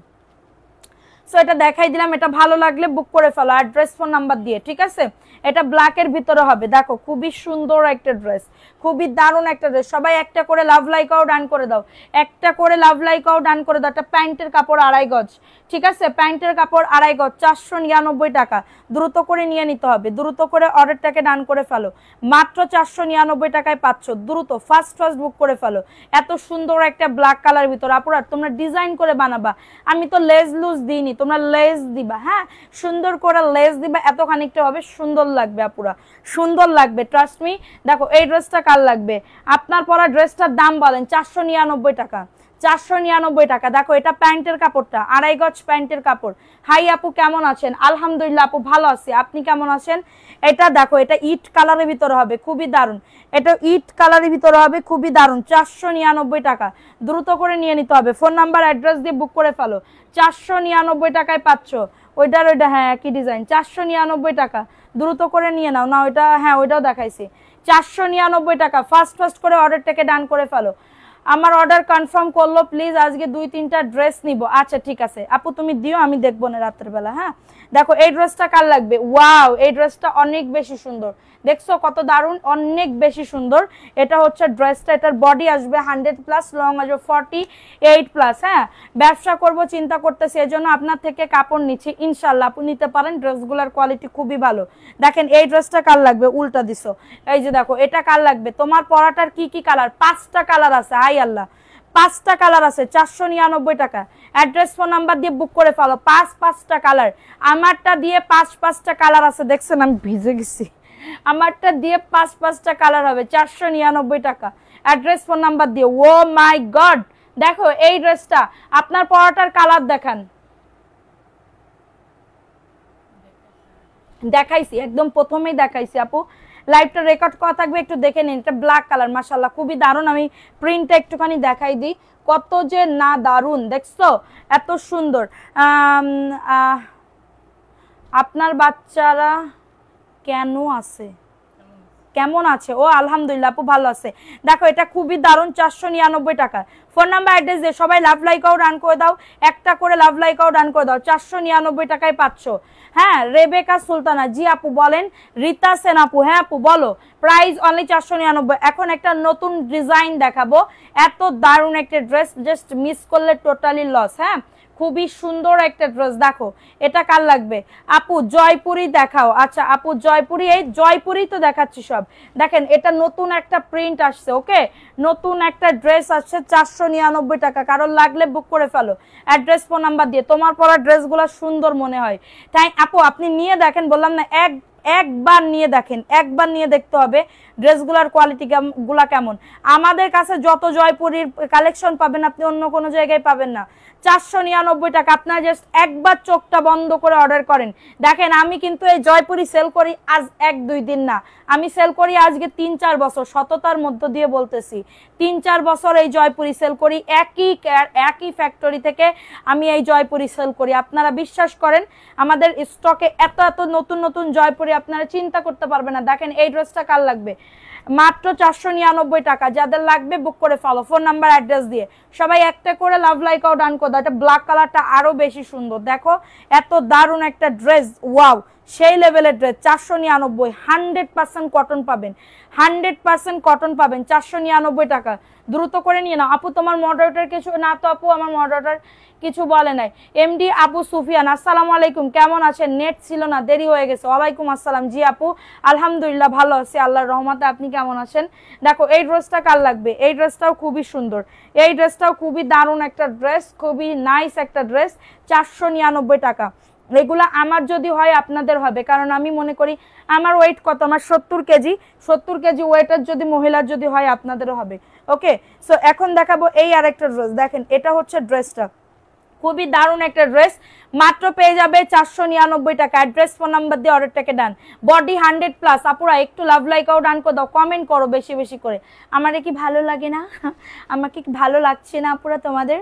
সো এটা দেখাই দিলাম, এটা ভালো লাগলে বুক করে ফেলো অ্যাড্রেস ফোন নাম্বার দিয়ে, ঠিক আছে। এটা ব্ল্যাকের ভিতরে হবে, দেখো খুবই সুন্দর একটা ড্রেস, খুবই দারুণ একটা ড্রেস। সবাই একটা করে লাভ লাইকাও ডান করে দাও, একটা করে লাভ লাইকাও ডান করে দাও। এটা প্যান্টের কাপড় 2.5 গজ, ঠিক আছে, প্যান্টের কাপড় 2.5 গজ, 499 টাকা। দ্রুত করে নিয়ে নিতে হবে, দ্রুত করে অর্ডারটাকে ডান করে ফেলো। মাত্র 499 টাকায় পাচ্ছ, দ্রুত ফার্স্ট বুক করে ফেলো। এত সুন্দর একটা ব্ল্যাক কালার ভিতরে আপুরা তোমরা ডিজাইন করে বানাবা। আমি তো লেস লুজ দিইনি, তোমরা লেস দিবা, হ্যাঁ সুন্দর করে লেস দিবা, এত খানিকটা হবে, সুন্দর লাগবে আপুরা, সুন্দর লাগবে, ট্রাস্ট মি। দেখো এই ড্রেসটা কার লাগবে, আপনার পরা ড্রেসটার দাম বলেন। 499 টাকা, 499 টাকা। দেখো এটা প্যান্টের কাপড়টা 2.5 গজ প্যান্টের কাপড়। হাই আপু কেমন আছেন? আলহামদুলিল্লাহ আপু ভালো আছি, আপনি কেমন আছেন? এটা দেখো, এটা ইট কালারের ভিতরে হবে, খুবই দারুণ। এটা ইট কালারের ভিতরে হবে, খুবই দারুণ। 499 টাকা, দ্রুত করে নিয়ে নিতে হবে। ফোন নাম্বার অ্যাড্রেস দিয়ে বুক করে ফেলো। 499 টাকায় পাচ্ছ। ওইটা হ্যাঁ একই ডিজাইন, 499 টাকা, দ্রুত করে নিয়ে নাও। না ওইটা, হ্যাঁ ওইটাও দেখাইছি। 499 টাকা, ফার্স্ট করে অর্ডারটাকে ডান করে ফেলো। আমার অর্ডার কনফার্ম করলো প্লিজ, আজকে 2-3টা ড্রেস নিব। আচ্ছা ঠিক আছে আপু, তুমি দিও, আমি দেখবো না রাতের বেলা। হ্যাঁ দেখো এই ড্রেসটা কার লাগবে, ওয়াও এই ড্রেসটা অনেক বেশি সুন্দর, দেখছো কত দারুণ, অনেক বেশি সুন্দর। এটা হচ্ছে ড্রেসটা, এটার বডি আসবে 100+, লং আসবে 48+। হ্যাঁ, ব্যবসা করব চিন্তা করতেছি, এজন্য আপনার থেকে কাপড় নিচ্ছি, ইনশাল্লাহ আপনি নিতে পারেন, ড্রেসগুলোর কোয়ালিটি খুবই ভালো। দেখেন এই ড্রেসটা কার লাগবে, উল্টা দিছো, এই যে দেখো এটা কার লাগবে। তোমার পরাটার কি কি কালার, 5টা কালার আছে, হাই আল্লাহ 5টা কালার আছে, 499 টাকা। অ্যাড্রেস ফোন নাম্বার দিয়ে বুক করে ফেলো। 5টা কালার, আমারটা দিয়ে 5টা কালার আছে, দেখছেন আমি ভিজে গেছি, আমারটা দিয়ে 5টা কালার হবে, 499 টাকা। অ্যাড্রেস ফোন নাম্বার দিয়ে। ও মাই গড, দেখো এই ড্রেসটা, আপনার পরাটার কালার দেখান, দেখাইছি একদম প্রথমেই দেখাইছি আপু, লাইভটা রেকর্ড করা থাকবে, একটু দেখে নিন। এটা ব্ল্যাক কালার, মাশাআল্লাহ খুবই দারুণ। আমি প্রিন্টটা একটুখানি দেখাই দিই, কত যে না দারুণ, দেখছো এত সুন্দর। আপনার বাচ্চারা কেমন আছে? ও আলহামদুলিল্লাহ আপু ভালো আছে। দেখো এটা খুবই দারুণ, 499 টাকা। ফোন নাম্বার অ্যাড্রেস দিয়ে সবাই লাভ লাইকাও ডান করে দাও, একটা করে লাভ লাইকাও ডান করে দাও। 499 টাকায় পাচ্ছ। হ্যাঁ, রেবেকা সুলতানা, জি আপু বলেন। রীতা সেন আপু, হ্যাঁ আপু বলো। Price only 499। এখন একটা নতুন ডিজাইন দেখাবো, এত দারুণ একটা ড্রেস, জাস্ট মিস করলে টোটালি লস। হ্যাঁ, খুবই সুন্দর একটা ড্রেস। দেখো এটা কার লাগবে আপু, জয়পুরি দেখাও। আচ্ছা আপু জয়পুরি, এই জয়পুরি তো দেখাচ্ছি সব। দেখেন এটা নতুন একটা প্রিন্ট আসছে, ওকে নতুন একটা ড্রেস আসছে, 499 টাকা। কারণ লাগলে বুক করে ফেলো অ্যাড্রেস ফোন নাম্বার দিয়ে। তোমার পরা ড্রেসগুলো সুন্দর মনে হয় তাই আপু আপনি নিয়ে দেখেন, বললাম না একবার নিয়ে দেখেন, একবার নিয়ে দেখতে হবে ড্রেসগুলোর কোয়ালিটি গুলা কেমন। আমাদের কাছে যত জয়পুরীর কালেকশন পাবেন আপনি অন্য কোনো জায়গায় পাবেন না। 499 টাকা, আপনারা জাস্ট একবার চোখটা বন্ধ করে অর্ডার করেন। দেখেন আমি কিন্তু এই জয়পুরি সেল করি আজ 1-2 দিন না, আমি সেল করি আজকে 3-4 বছর, সততার মধ্য দিয়ে বলতেছি 3-4 বছর এই জয়পুরি সেল করি, একই ফ্যাক্টরি থেকে আমি এই জয়পুরি সেল করি। আপনারা বিশ্বাস করেন আমাদের স্টকে এত এত নতুন নতুন জয়পুরি আপনারা চিন্তা করতে পারবেন না। দেখেন এই ড্রেসটা কার লাগবে, মাত্র 499 টাকা। যাদের লাগবে বুক করে ফলো, ফোন নাম্বার অ্যাড্রেস দিয়ে সবাই একটা করে লাভ লাইক আউট ডান করে দাও। এটা ব্ল্যাক কালারটা আরো বেশি সুন্দর, দেখো এত দারুণ একটা ড্রেস, ওয়াও সেই লেভেলের ড্রেস। 499, 100% কটন পাবেন, 100% কটন পাবেন 499 টাকা। দ্রুত করে নিয়ে নাও। আপু তোমার মডারেটর কিছু না তো আপু, আমার মডারেটর কিছু বলে নাই। এমডি আবু সুফিয়ান, আসসালামু আলাইকুম, কেমন আছেন? নেট ছিল না, দেরি হয়ে গেছে। ওয়ালাইকুম আসসালাম। জি আপু আলহামদুলিল্লাহ ভালো আছি আল্লাহর রহমতে, আপনি কেমন আছেন? দেখো এই ড্রেসটা কার লাগবে, এই ড্রেসটাও খুবই সুন্দর, এই ড্রেসটাও খুবই দারুণ একটা ড্রেস, খুবই নাইস একটা ড্রেস। 499 টাকা। এগুলা আমার যদি হয় আপনাদের হবে, কারণ আমি মনে করি আমার ওয়েট কত, আমার 70 কেজি, 70 কেজি ওয়েটের যদি মহিলার যদি হয় আপনাদেরও হবে। ওকে, সো এখন দেখাবো এই আরেকটা ড্রেস। দেখেন এটা হচ্ছে ড্রেসটা, খুবই দারুণ একটা ড্রেস, মাত্র পেয়ে যাবে 499 টাকা। অ্যাড্রেস ফোন নাম্বার দিয়ে অর্ডারটাকে ডান। বডি 100+। আপুরা একটু লাভ লাইকও ডান করে দাও, কমেন্ট করো বেশি বেশি করে। আমারে কি ভালো লাগে না? আমাকে কি ভালো লাগছে না আপুরা তোমাদের?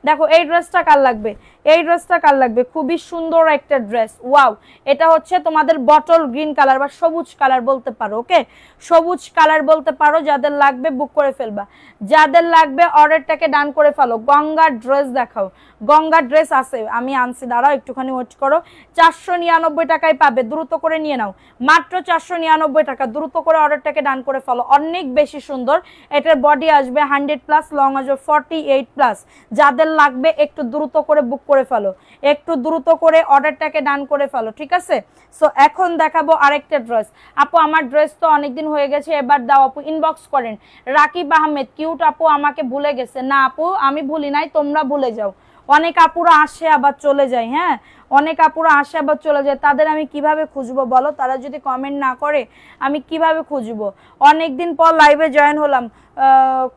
দেখো এই ড্রেসটা কার লাগবে, এই ড্রেসটা কার লাগবে, খুবই সুন্দর একটা ড্রেস, ওয়াও। এটা হচ্ছে তোমাদের বটল গ্রিন কালার বা সবুজ কালার বলতে পারো। ওকে, সবুজ কালার বলতে পারো। যাদের লাগবে বুক করে ফেলবা, যাদের লাগবে অর্ডারটাকে ডান করে ফেলো। গঙ্গার ড্রেস দেখাও, গঙ্গার ড্রেস আছে, আমি আনছি, দাঁড়াও একটুখানি ওয়েট করো। 499 টাকায় পাবে, দ্রুত করে নিয়ে নাও, মাত্র 499 টাকা। দ্রুত করে অর্ডারটাকে ডান করে ফেলো, অনেক বেশি সুন্দর। এটার বডি আসবে 100+, লং আসবে 48+। যাদের লাগবে একটু দ্রুত করে বুক করে ফেলো, একটু দ্রুত করে অর্ডারটাকে ডান করে ফেলো, ঠিক আছে? সো এখন দেখাবো আরেকটা ড্রেস। আপু আমার ড্রেস তো অনেকদিন হয়ে গেছে, এবার দাও আপু। ইনবক্স করেন রাকিব আহমেদ, কিউট আপু আমাকে ভুলে গেছে। না আপু আমি ভুলি নাই, তোমরা ভুলে যাও। অনেক আপুরা আসে আবার চলে যায়, হ্যাঁ অনেক আপুরা আসে আবার চলে যায়, তাদের আমি কিভাবে খুঁজবো বলো? তারা যদি কমেন্ট না করে আমি কিভাবে খুঁজবো? অনেকদিন পর লাইভে জয়েন হলাম,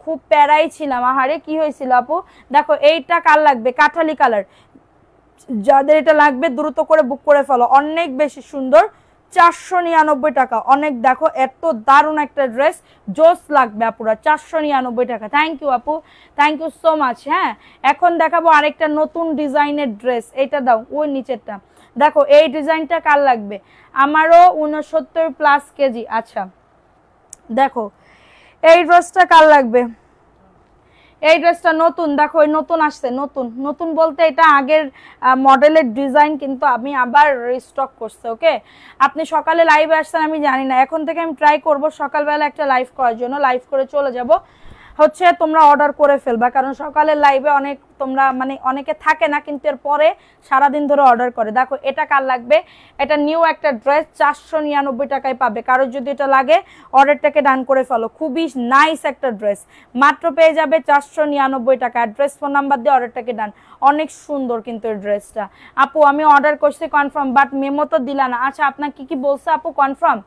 খুব প্যারাই ছিলাম। আহারে কি হয়েছিল আপু? দেখো এইটা কার লাগবে, কাঠালি কালার, যাদের এটা লাগবে দ্রুত করে বুক করে ফেলো, অনেক বেশি সুন্দর। 499 টাকা, অনেক, দেখো এত দারুণ একটা ড্রেস, জোস লাগবে আপুরা। 499 টাকা। থ্যাংক ইউ আপু, থ্যাংক ইউ সো মাচ। হ্যাঁ এখন দেখাবো আরেকটা নতুন ডিজাইনের ড্রেস, এইটা দাও, ওই নিচেরটা দেখো। এই ডিজাইনটা কার লাগবে? আমারও 69+ কেজি। আচ্ছা দেখো এই ড্রেসটা কার লাগবে, এই ড্রেসটা নতুন, দেখো এই নতুন আসছে, নতুন নতুন বলতে এটা আগের মডেলের ডিজাইন, কিন্তু আমি আবার রিস্টক করছি। ওকে, আপনি সকালে লাইভে আসছেন আমি জানি না, এখন থেকে আমি ট্রাই করব সকালবেলা একটা লাইভ করার জন্য, লাইভ করে চলে যাব হচ্ছে, তোমরা অর্ডার করে ফেলবা, কারণ সকালের লাইভে অনেক তোমরা মানে অনেকে থাকে না, কিন্তু এর পরে সারাদিন ধরে অর্ডার করে। দেখো এটা কার লাগবে, এটা নিউ একটা ড্রেস, 499 টাকায় পাবে। কারোর যদি এটা লাগে অর্ডারটাকে ডান করে ফেলো, খুবই নাইস একটা ড্রেস, মাত্র পেয়ে যাবে 499 টাকা। অ্যাড্রেস ফোন নাম্বার দিয়ে অর্ডারটাকে ডান। অনেক সুন্দর কিন্তু এই ড্রেসটা। আপু আমি অর্ডার করছি কনফার্ম, বাট মেমো তো দিলা না। আচ্ছা আপনাকে কি বলছে আপু কনফার্ম?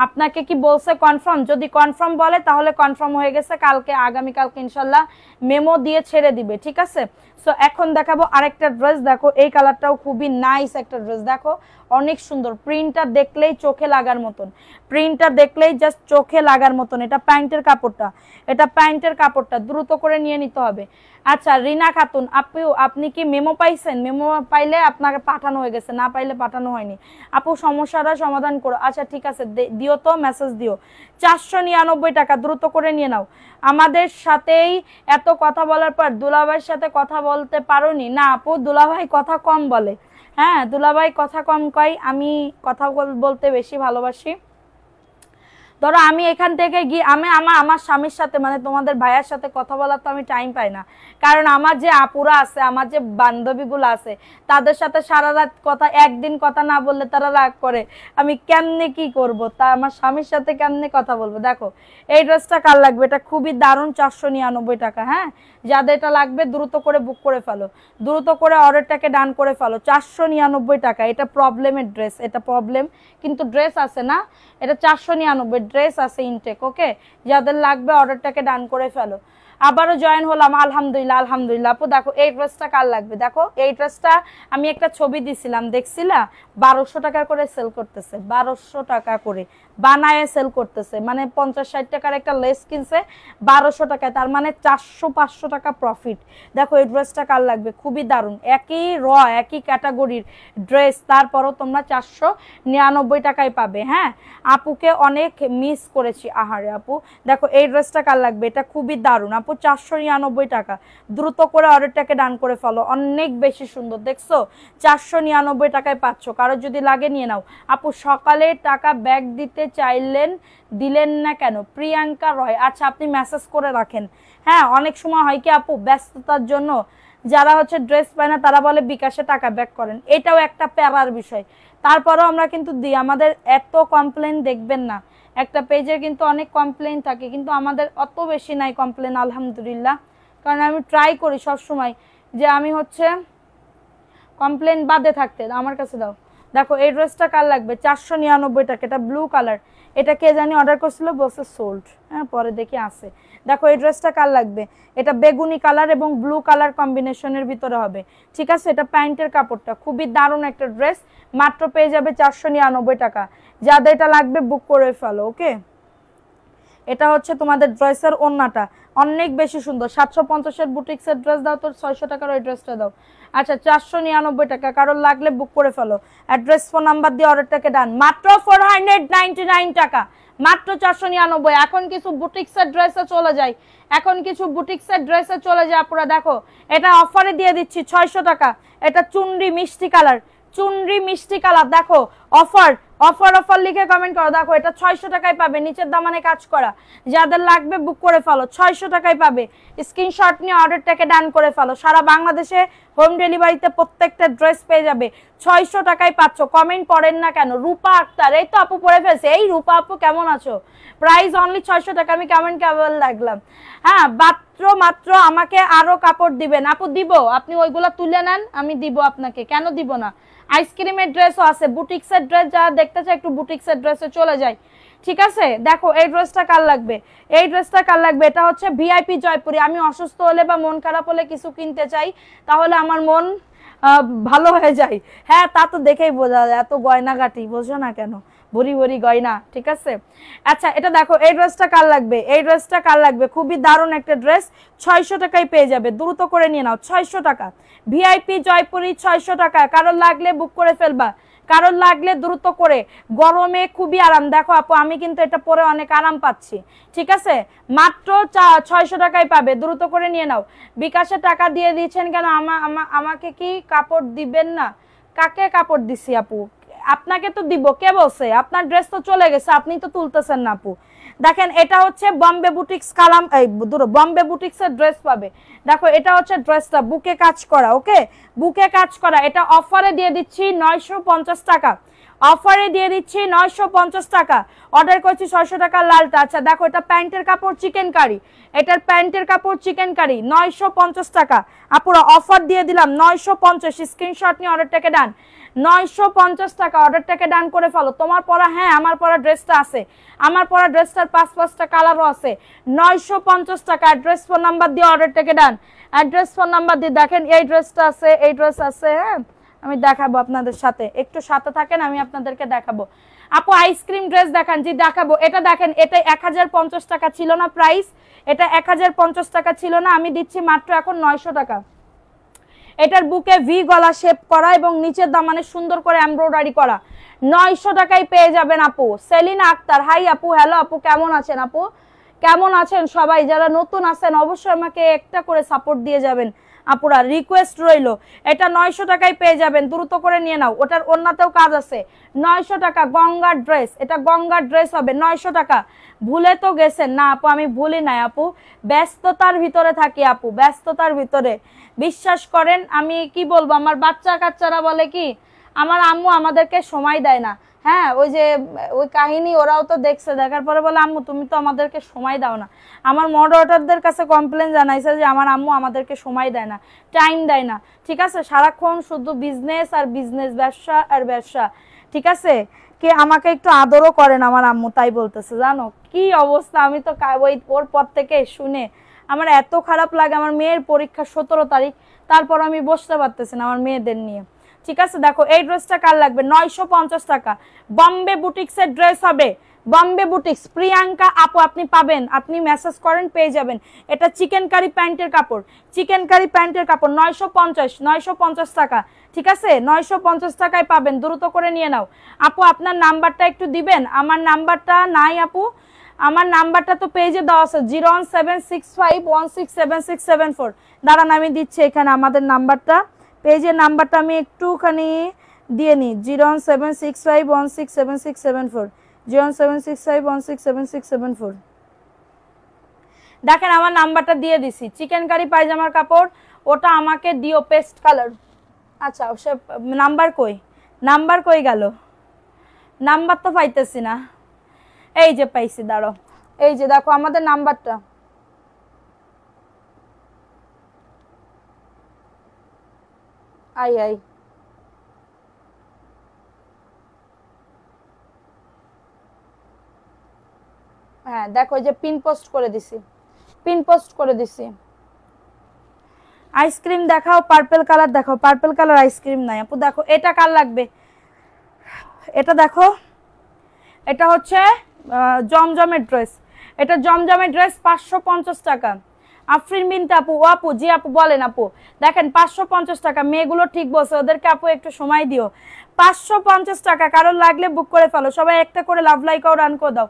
আপনাকে কি বলছে কনফার্ম? যদি কনফার্ম বলে তাহলে কনফার্ম হয়ে গেছে, কালকে আগামীকালকে ইনশাল্লাহ মেমো দিয়ে ছেড়ে দিবে, ঠিক আছে? সো এখন দেখাবো আরেকটা ড্রেস, দেখো এই কালারটাও খুবই নাইস একটা ড্রেস, দেখো অনেক সুন্দর, প্রিন্টটা দেখলেই চোখে লাগার মতন, প্রিন্টটা দেখলেই জাস্ট চোখে লাগার মতন। এটা প্যান্টের কাপড়টা, এটা প্যান্টের কাপড়টা, দ্রুত করে নিয়ে নিতে হবে। আচ্ছা রিনা খাতুন আপু আপনি কি মেমো পাইছেন? মেমো পাইলে আপনাকে পাঠানো হয়ে গেছে, না পাইলে পাঠানো হয়নি। আপু সমস্যাটা সমাধান করো। আচ্ছা ঠিক আছে দিও তো, মেসেজ দিও। 499 টাকা, দ্রুত করে নিয়ে নাও। আমাদের সাথেই এত কথা বলার পর দুলাভাইয়ের সাথে কথা বলতে পারোনি? না আপু দুলাভাই কথা কম বলে, হ্যাঁ দুলাভাই কথা কম কয়, আমি কথা বলতে বেশি ভালোবাসি। ধরো আমি এখান থেকে গিয়ে আমি আমার স্বামীর সাথে মানে তোমাদের ভাইয়ের সাথে কথা বলার তো আমি টাইম পাই না, কারণ আমার যে আপুরা আছে, আমার যে বান্ধবীগুলো আছে, তাদের সাথে সারা রাত কথা, একদিন কথা না বললে তারা রাগ করে। আমি কেমনে কি করব, তা আমার স্বামীর সাথে কেমনে কথা বলবো। দেখো এই ড্রেসটা কার লাগবে, এটা খুবই দারুণ, 499 টাকা। হ্যাঁ, যাদের এটা লাগবে দ্রুত করে বুক করে ফেলো, দ্রুত করে অর্ডারটাকে ডান করে ফেলো। 499 টাকা। এটা প্রবলেমের ড্রেস, এটা প্রবলেম, কিন্তু ড্রেস আছে না, এটা 499 ড্রেস আছে ইনটেক। ওকে, যাদের লাগবে অর্ডারটাকে ডান করে ফেলো। আবারও জয়েন হলাম, আলহামদুলিল্লাহ আলহামদুলিল্লাহ। আপু দেখো এই ড্রেসটা কার লাগবে, দেখো এই ড্রেসটা আমি একটা ছবি দিছিলাম, দেখছিলা? 1200 টাকা করে সেল করতেছে, 1200 টাকা করে বানায় সেল করতেছে, মানে 50-60 টাকার একটা লেস কিনছে 1200 টাকায়, তার মানে 400-500 টাকা প্রফিট। দেখো এই ড্রেসটা কার লাগবে, খুবই দারুণ, একই একই ক্যাটাগরির ড্রেস, তারপরও তোমরা 499 টাকায় পাবে। হ্যাঁ, আপুকে অনেক মিস করেছি, আহারে আপু। দেখো এই ড্রেসটা কার লাগবে, এটা খুবই দারুণ আপু, 499 টাকা। দ্রুত করে অর্ডারটাকে ডান করে ফেলো, অনেক বেশি সুন্দর, দেখছো? 499 টাকায় পাচ্ছ। কারো যদি লাগে নিয়ে নাও। আপু সকালে টাকা ব্যাক দিতে চাইলেন, দিলেন না কেন? প্রিয়াঙ্কা রয়। আচ্ছা, আপনি মেসেজ করে রাখেন। হ্যাঁ, অনেক সময় হয় কি আপু, ব্যস্ততার জন্য যারা হচ্ছে ড্রেস পায় না তারা বলে বিকাশে টাকা ব্যাক করেন, এটাও একটা প্যারার বিষয়। তারপরেও আমরা কিন্তু দিই, আমাদের এত কমপ্লেন দেখবেন না, একটা পেজের কিন্তু অনেক কমপ্লেন থাকে, কিন্তু আমাদের অত বেশি নাই কমপ্লেন, আলহামদুলিল্লাহ। কারণ আমি ট্রাই করি সব সময় যে আমি হচ্ছে কমপ্লেন বাদে থাকতে। আমার কাছে দাও। দেখো এই ড্রেসটা কার লাগবে, 499 টাকা। এটা ব্লু কালার, এটা কে জানি অর্ডার করছিল, বলছে সোল্ড। হ্যাঁ, পরে দেখি আছে। দেখো এই ড্রেসটা কার লাগবে, এটা বেগুনি কালার এবং ব্লু কালার কম্বিনেশনের ভিতরে হবে, ঠিক আছে? এটা প্যান্টের কাপড়টা খুবই দারুণ একটা ড্রেস, মাত্র পেয়ে যাবে 499 টাকা। যাদের এটা লাগবে বুক করে ফেলো। ওকে, এটা হচ্ছে তোমাদের ড্রেসের ওন্নাটা, অনেক বেশি সুন্দর। 750-এর বুটিক্সের ড্রেস দাও তো 600 টাকার ওই ড্রেসটা দাও। আচ্ছা, 499 টাকা। কারোর লাগলে বুক করে ফেলো, অ্যাড্রেস ফোন নাম্বার দিয়ে অর্ডারটাকে ডান। মাত্র 499 টাকা, মাত্র 499। এখন কিছু বুটিক্সের ড্রেসে চলে যায়, এখন কিছু বুটিক্সের ড্রেসে চলে যায় আপুরা। দেখো এটা অফারে দিয়ে দিচ্ছি 600 টাকা। এটা চুনরি মিষ্টি কালার, চুনরি মিষ্টি কালার। দেখো অফার অফার অফার লিখে কমেন্ট করো। দেখো এটা 600 টাকায় পাবে, নিচের দামানে কাজ করা। যাদের লাগবে বুক করে ফেলো, 600 টাকায় পাবে। স্ক্রিনশট নিয়ে অর্ডারটাকে ডান করে ফেলো। সারা বাংলাদেশে হোম ডেলিভারিতে প্রত্যেকটা ড্রেস পেয়ে যাবে, 600 টাকায় পাচ্ছ। কমেন্ট পড়েন না কেন? রূপা আক্তার, এই তো আপু পড়ে ফেলছে। এই রূপা আপু কেমন আছো? প্রাইস অনলি 600 টাকা। আমি কমেন্ট কেবল লাগলাম। হ্যাঁ, মাত্র আমাকে আরো কাপড় দিবেন আপু। দিব, আপনি ওইগুলা তুলে নেন, আমি দিব আপনাকে, কেন দিব না। আইসক্রিমের ড্রেসও আছে, বুটিক্সের ড্রেস যারা দেখতে চায় একটু বুটিক্সের ড্রেসে চলে যায়, ঠিক আছে? দেখো এই ড্রেসটা কার লাগবে, এই ড্রেসটা কার লাগবে, এটা হচ্ছে ভিআইপি জয়পুরি। আমি অসুস্থ হলে বা মন খারাপ হলে কিছু কিনতে চাই, তাহলে আমার মন ভালো হয়ে যায়। হ্যাঁ, তা তো দেখেই বোঝা যায়, এত গয়নাগাটি, বোঝো না কেন, ভরি ভরি গয়না, ঠিক আছে? আচ্ছা, এটা দেখো এই ড্রেসটা কার লাগবে, এই ড্রেসটা কার লাগবে, খুবই দারুণ একটা ড্রেস, 600 টাকায় পেয়ে যাবে। দ্রুত করে নিয়ে নাও, 600 টাকা। ভিআইপি জয়পুরি 600 টাকা। কারোর লাগলে বুক করে ফেলবা, কারোর লাগলে দ্রুত করে। গরমে খুবই আরাম। দেখো আপু, আমি কিন্তু এটা পরে অনেক আরাম পাচ্ছি, ঠিক আছে? মাত্র 600 টাকায় পাবে, দ্রুত করে নিয়ে নাও। বিকাশে টাকা দিয়ে দিয়েছেন কেন? আমাকে কি কাপড় দিবেন না? কাকে কাপড় দিছি আপু? আপনাকে তো দিব, কে বলছে? আপনার ড্রেস তো চলে গেছে, আপনি তো তুলতেছেন না আপু। দেখেন এটা হচ্ছে বম্বে বুটিক্স কালাম, এই বম্বে বুটিক্সের ড্রেস পাবে। দেখো এটা হচ্ছে ড্রেসটা, বুকে কাজ করা। ওকে, বুকে কাজ করা। এটা অফারে দিয়ে দিচ্ছি 950 টাকা, অফারে দিয়ে দিচ্ছি 950 টাকা। অর্ডার করছি 600 টাকা লালটা। আচ্ছা দেখো, এটা প্যান্টের কাপড় চিকেন কারি, এটার প্যান্টের কাপড় চিকেন কারি, 950 টাকা। আপুরা অফার দিয়ে দিলাম 950। স্ক্রিনশট নিয়ে অর্ডারটাকে ডান, 950 টাকা। অর্ডারটাকে ডান করে ফেলো। তোমার পরা, হ্যাঁ আমার পরা ড্রেসটা আছে, আমার পরা ড্রেসটার 5-5টা কালারও আছে। 950 টাকা। অ্যাড্রেস ফোন নাম্বার দিয়ে অর্ডারটাকে ডান, অ্যাড্রেস ফোন নাম্বার দিয়ে। দেখেন এই ড্রেসটা আছে, এই ড্রেস আছে। হ্যাঁ, আমি দেখাবো আপনাদের সাথে, একটু সাথে থাকেন, আমি আপনাদেরকে দেখাবো। আপু আইসক্রিম ড্রেস দেখান। জি দেখাবো। এটা দেখেন, এটা 1050 টাকা ছিল না প্রাইস, এটা 1050 টাকা ছিল না, আমি দিচ্ছি মাত্র এখন 900 টাকা। এটার বুকে ভি গলা শেপ করা এবং নিচের দামানে সুন্দর করে এমব্রয়ডারি করা, 900 টাকায় পেয়ে যাবেন আপু। সেলিনা আক্তার, হাই আপু, হ্যালো আপু, কেমন আছেন আপু? কেমন আছেন সবাই? যারা নতুন আছেন অবশ্যই আমাকে একটা করে সাপোর্ট দিয়ে যাবেন। আপুরা রিকোয়েস্ট রইলো, এটা 900 টাকায় পেয়ে যাবেন, দ্রুত করে নিয়ে নাও। ওটার অন্যতেও কাজ আছে। 900 টাকা গঙ্গার ড্রেস, এটা গঙ্গার ড্রেস হবে 900 টাকা। ভুলে তো গেছেন না আপু? আমি ভুলি নাই আপু, ব্যস্ততার ভিতরে থাকি আপু, ব্যস্ততার ভিতরে। বিশ্বাস করেন, আমি কি বলবো, আমার বাচ্চা কাচ্চারা বলে কি আমার আম্মু আমাদেরকে সময় দেয় না। হ্যাঁ, ওই যে ওই কাহিনী ওরাও তো দেখছে, দেখার পরে বলে আম্মু তুমি তো আমাদেরকে সময় দাও না। আমার মডারেটরদের কাছে কমপ্লেন জানাইছে যে আমার আম্মু আমাদেরকে সময় দেয় না, টাইম দেয় না। ঠিক আছে, সারাক্ষণ শুধু বিজনেস আর বিজনেস, ব্যবসা আর ব্যবসা। ঠিক আছে, কি আমাকে একটু আদরও করেন আমার আম্মু, তাই বলতেছে। জানো কি অবস্থা, আমি তো ওই ওর পর থেকে শুনে আমার এত খারাপ লাগে। আমার মেয়ের পরীক্ষা 17 তারিখ, তারপর আমি বসতে পারতেছি না আমার মেয়েদের নিয়ে। ঠিক আছে, দেখো এই ড্রেসটা কার লাগবে, 950 টাকা বম্বে বুটিক্সের ড্রেস হবে। বম্বে বুটিক্স প্রিয়াঙ্কা আপু আপনি পাবেন, আপনি মেসেজ করেন পেয়ে যাবেন। এটা চিকেন কারি প্যান্টের কাপড়, চিকেন কারি প্যান্টের কাপড় 950 টাকা। ঠিক আছে, 950 টাকায় পাবেন, দ্রুত করে নিয়ে নাও। আপু আপনার নাম্বারটা একটু দিবেন, আমার নাম্বারটা নাই আপু, আমার নাম্বারটা তো পেজে দেওয়া আছে 01765167674। দাঁড়ান আমি দিচ্ছি এখানে আমাদের নাম্বারটা, পেজের নাম্বারটা আমি একটুখানি দিয়ে নিই, 01765167674, 01765167674। দেখেন আমার নাম্বারটা দিয়ে দিছি। চিকেন কারি পায়জামার কাপড়, ওটা আমাকে দিও পেস্ট কালার। আচ্ছা, সে নাম্বার কই, নাম্বার কই গেল, নাম্বার তো পাইতেছি না। এই যে পাইছি, দাঁড়ো, এই যে দেখো আমাদের নাম্বারটা। আই আই হ্যাঁ দেখো, এই যে পিন পোস্ট করে দিছি, পিন পোস্ট করে দিছি। আইসক্রিম দেখাও, পার্পল কালার দেখাও, পার্পল কালার আইসক্রিম নাই আপু। দেখো এটা কার লাগবে, এটা দেখো, এটা হচ্ছে জমজমের ড্রেস, এটা জমজমের ড্রেস 550 টাকা। আফরিন বিনতে আপু, ও আপু, জি আপু বলেন আপু। দেখেন 550 টাকা, মেয়েগুলো ঠিক বলছে, ওদেরকে আপু একটু সময় দিও। 550 টাকা, কারোর লাগলে বুক করে ফেলো, সবাই একটা করে লাভ লাইক আর রান করে দাও।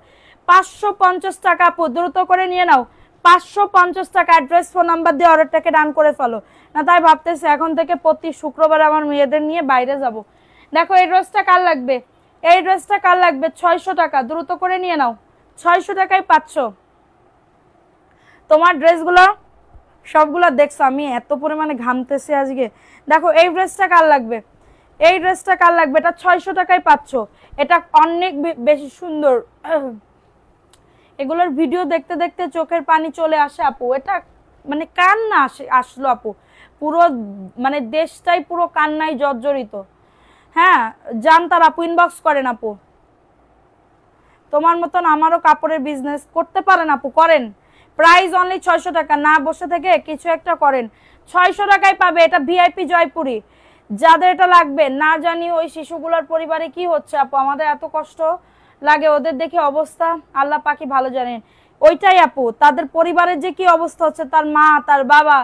550 টাকা আপু, দ্রুত করে নিয়ে নাও। 550 টাকা, অ্যাড্রেস ফোন নাম্বার দিয়ে অর্ডারটাকে রান করে ফেলো। না তাই ভাবতেছি এখন থেকে প্রতি শুক্রবার আমার মেয়েদের নিয়ে বাইরে যাব। দেখো এই ড্রেসটা কার লাগবে, এই ড্রেসটা কার লাগবে, 600 টাকা, দ্রুত করে নিয়ে নাও। 600 টাকায় পাচ্ছ তোমার ড্রেসগুলো সবগুলো। দেখছো আমি এত পরিমাণে ঘামতেছি আজকে। দেখো এই ড্রেসটা কার লাগবে, এই ড্রেসটা কার লাগবে, এটা 600 টাকায় পাচ্ছ। এটা অনেক বেশি সুন্দর। এগুলোর ভিডিও দেখতে দেখতে চোখের পানি চলে আসে আপু, এটা মানে কান্না আসলো আপু, পুরো মানে দেশটাই পুরো কান্নায় জর্জরিত। হ্যাঁ জানতার আপু, ইনবক্স করেন আপু। তোমার মতন আমারও কাপড়ের বিজনেস করতে পারেন আপু, করেন। প্রাইস অনলি 600 টাকা, না বসে থেকে কিছু একটা করেন। 600 টাকায় পাবে, এটা ভিআইপি জয়পুরি। যাদের এটা লাগবে না জানি ওই শিশুগুলোর পরিবারে কি হচ্ছে আপু, আমাদের এত কষ্ট লাগে ওদের দেখে অবস্থা, আল্লাহ পাকি ভালো জানেন। ওইটাই আপু, তাদের পরিবারের যে কি অবস্থা হচ্ছে, তার মা, তার বাবা,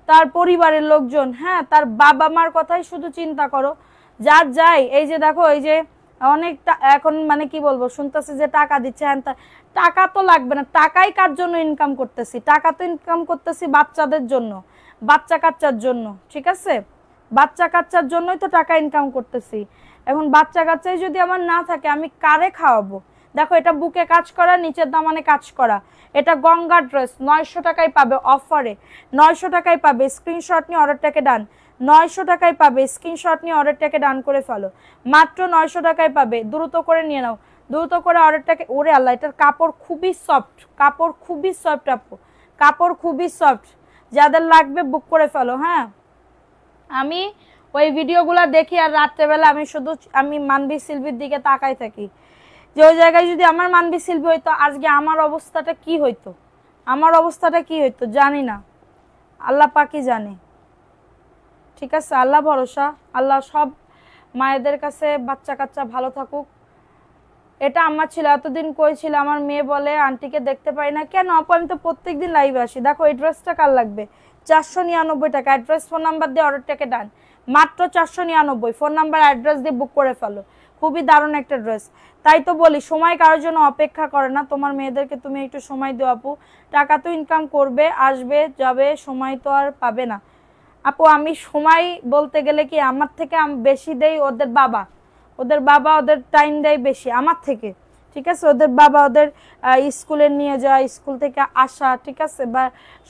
তার পরিবারের লোকজন, হ্যাঁ তার বাবা মার কথাই শুধু চিন্তা করো। যার যাই, এই যে দেখো, এই যে অনেকটা এখন মানে কি বলবো, শুনতেছি যে টাকা দিচ্ছে, হ্যাঁ টাকা তো লাগবে না, টাকাই কার জন্য ইনকাম করতেছি, টাকা তো ইনকাম করতেছি বাচ্চাদের জন্য, বাচ্চা কাচ্চার জন্য। ঠিক আছে, বাচ্চা কাচ্চার জন্যই তো টাকা ইনকাম করতেছি। এখন বাচ্চা কাচ্চাই যদি আমার না থাকে আমি কারে খাওয়াবো। দেখো এটা বুকে কাজ করা, নিচের দামানে কাজ করা, এটা গঙ্গা ড্রেস 900 টাকায় পাবে অফারে, 900 টাকায় পাবে। স্ক্রিনশট নিয়ে অর্ডারটাকে ডান, 900 টাকায় পাবে, স্ক্রিনশট নিয়ে অর্ডারটাকে ডান করে ফেলো, মাত্র 900 টাকায় পাবে, দ্রুত করে নিয়ে নাও, দ্রুত করে অর্ডারটাকে। ওরে আল্লাহ, এটার কাপড় খুবই সফট, কাপড় খুবই সফট আপু, কাপড় খুবই সফট। যাদের লাগবে বুক করে ফেলো। হ্যাঁ আমি ওই ভিডিওগুলো দেখি আর রাত্রেবেলা আমি মানবী শিল্পীর দিকে তাকাই থাকি, যে ওই জায়গায় যদি আমার মানবী শিল্পী হইতো আজকে আমার অবস্থাটা কি হইতো, আমার অবস্থাটা কি হইতো জানি না, আল্লাহ পাকি জানে। ঠিক আছে, আল্লাহ ভরসা, আল্লাহ সব মায়েদের কাছে বাচ্চা কাচ্চা ভালো থাকুক। এটা আমার ছিল, এতদিন কই ছিল, আমার মেয়ে বলে আন্টিকে দেখতে পাই না কেন আপু, আমি তো প্রত্যেকদিন লাইভে আসি। দেখো এই ড্রেসটা কার লাগবে, 499 টাকা, অ্যাড্রেস ফোন নাম্বার দিয়ে অর্ডারটাকে ডান, মাত্র 499, ফোন নাম্বার অ্যাড্রেস দিয়ে বুক করে ফেলো। খুবই দারুণ একটা ড্রেস, তাই তো বলি সময় কারোর জন্য অপেক্ষা করে না। তোমার মেয়েদেরকে তুমি একটু সময় দিও আপু, টাকা তো ইনকাম করবে, আসবে যাবে, সময় তো আর পাবে না। আপু আমি সময় বলতে গেলে কি আমার থেকে বেশি দেই ওদের বাবা, ওদের টাইম দেয় বেশি আমার থেকে, ঠিক আছে। ওদের বাবা ওদের স্কুলে নিয়ে যায়, স্কুল থেকে আসা, ঠিক আছে, বা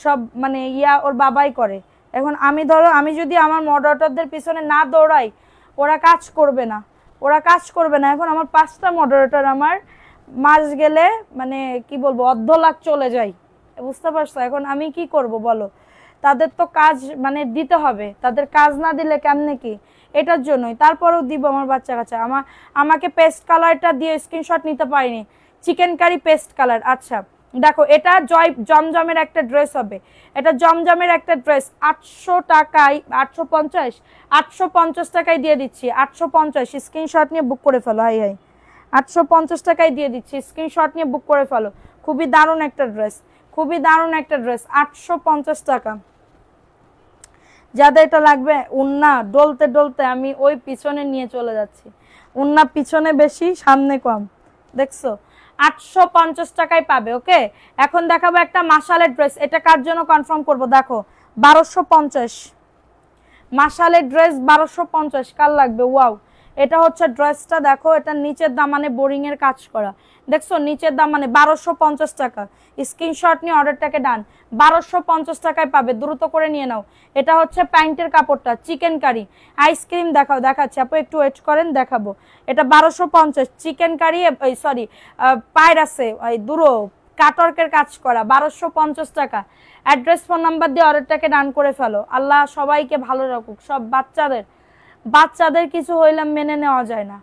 সব মানে ওর বাবাই করে। এখন আমি ধরো আমি যদি আমার মডারেটরদের পিছনে না দৌড়াই ওরা কাজ করবে না, এখন আমার 5টা মডারেটর আমার মাস গেলে মানে কি বলবো অর্ধ লাখ চলে যায়, বুঝতে পারছো। এখন আমি কি করব বলো, তাদের তো কাজ মানে দিতে হবে, তাদের কাজ না দিলে কেমনে কি, এটার জন্যই তারপরেও দিব আমার বাচ্চা কাচ্চা। আমাকে পেস্ট কালারটা দিয়ে স্ক্রিনশট নিতে পারিনি, চিকেন কারি পেস্ট কালার। আচ্ছা দেখো এটা জমজমের একটা ড্রেস হবে, এটা জমজমের একটা ড্রেস 800 টাকায় 850 টাকায় দিয়ে দিচ্ছি, 850 স্ক্রিনশট নিয়ে বুক করে ফেলো। হাই 850 টাকায় দিয়ে দিচ্ছি, স্ক্রিনশট নিয়ে বুক করে ফেলো। খুবই দারুণ একটা ড্রেস, 850 টাকা। যাদের এটা লাগবে উন্না ডলতে ডলতে আমি ওই পিছনে নিয়ে চলে যাচ্ছি, উন্না পিছনে বেশি সামনে কম, দেখছো 850 টাকায় পাবে। ওকে, এখন দেখাবো একটা মাশালের ড্রেস, এটা কার জন্য কনফার্ম করব, দেখো 1250 মাশালের ড্রেস 1250 কার লাগবে। ওয়াও, এটা হচ্ছে ড্রেসটা, দেখো এটা নিচের দামানে বোরিং এর কাজ করা, দেখছো নিচের দামানে 1250 টাকা। স্ক্রিনশট নিয়ে অর্ডারটাকে ডান, 1250 টাকায় পাবে, দ্রুত করে নিয়ে নাও। এটা হচ্ছে প্যান্টের কাপড়টা চিকেন কারি আইসক্রিম, দেখাচ্ছি আপু একটু ওয়েট করেন, দেখাবো। এটা 1250 চিকেন কারি, সরি পায়ের আছে ওই দুরো কাটওয়ার্কের কাজ করা, 1250 টাকা। অ্যাড্রেস ফোন নাম্বার দিয়ে অর্ডারটাকে ডান করে ফেলো। আল্লাহ সবাইকে ভালো রাখুক। সব বাচ্চাদের কিছু হইলে মেনে নেওয়া যায় না,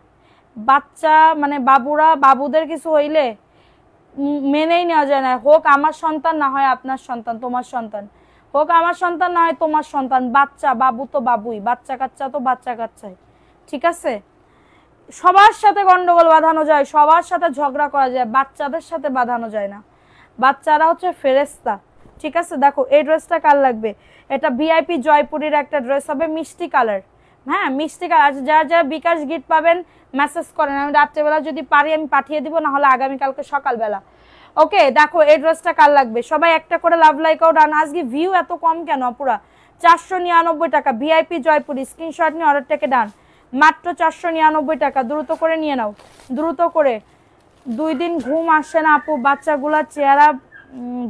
বাচ্চা মানে বাবুদের কিছু হইলে মেনেই নেওয়া যায় না। হোক আমার সন্তান, না হয় আপনার সন্তান, তোমার সন্তান হোক আমার সন্তান, না হয় তোমার সন্তান, বাচ্চা বাবু তো বাবুই, বাচ্চা কাচ্চা তো বাচ্চা কাচ্চাই, ঠিক আছে। সবার সাথে গন্ডগোল বাঁধানো যায়, সবার সাথে ঝগড়া করা যায়, বাচ্চাদের সাথে বাঁধানো যায় না, বাচ্চারা হচ্ছে ফেরেশতা, ঠিক আছে। দেখো এই ড্রেসটা কার লাগবে, এটা ভিআইপি জয়পুরের একটা ড্রেস হবে মিষ্টি কালার, হ্যাঁ মিষ্টি কালার। যারা বিকাশ গিফট পাবেন মেসেজ করেন, আমি রাত্রেবেলা যদি পারি আমি পাঠিয়ে দিব, না হলে আগামীকালকে সকালবেলা। ওকে, দেখো এই ড্রেসটা কার লাগবে, সবাই একটা করে লাভ লাইকও ডান। আজকে ভিউ এত কম কেন পুরা 499 টাকা, ভিআইপি জয়পুরি, স্ক্রিনশট নিয়ে অর্ডারটাকে ডান, মাত্র 499 টাকা, দ্রুত করে নিয়ে নাও, দ্রুত করে। 2 দিন ঘুম আসছে না আপু, বাচ্চাগুলার চেহারা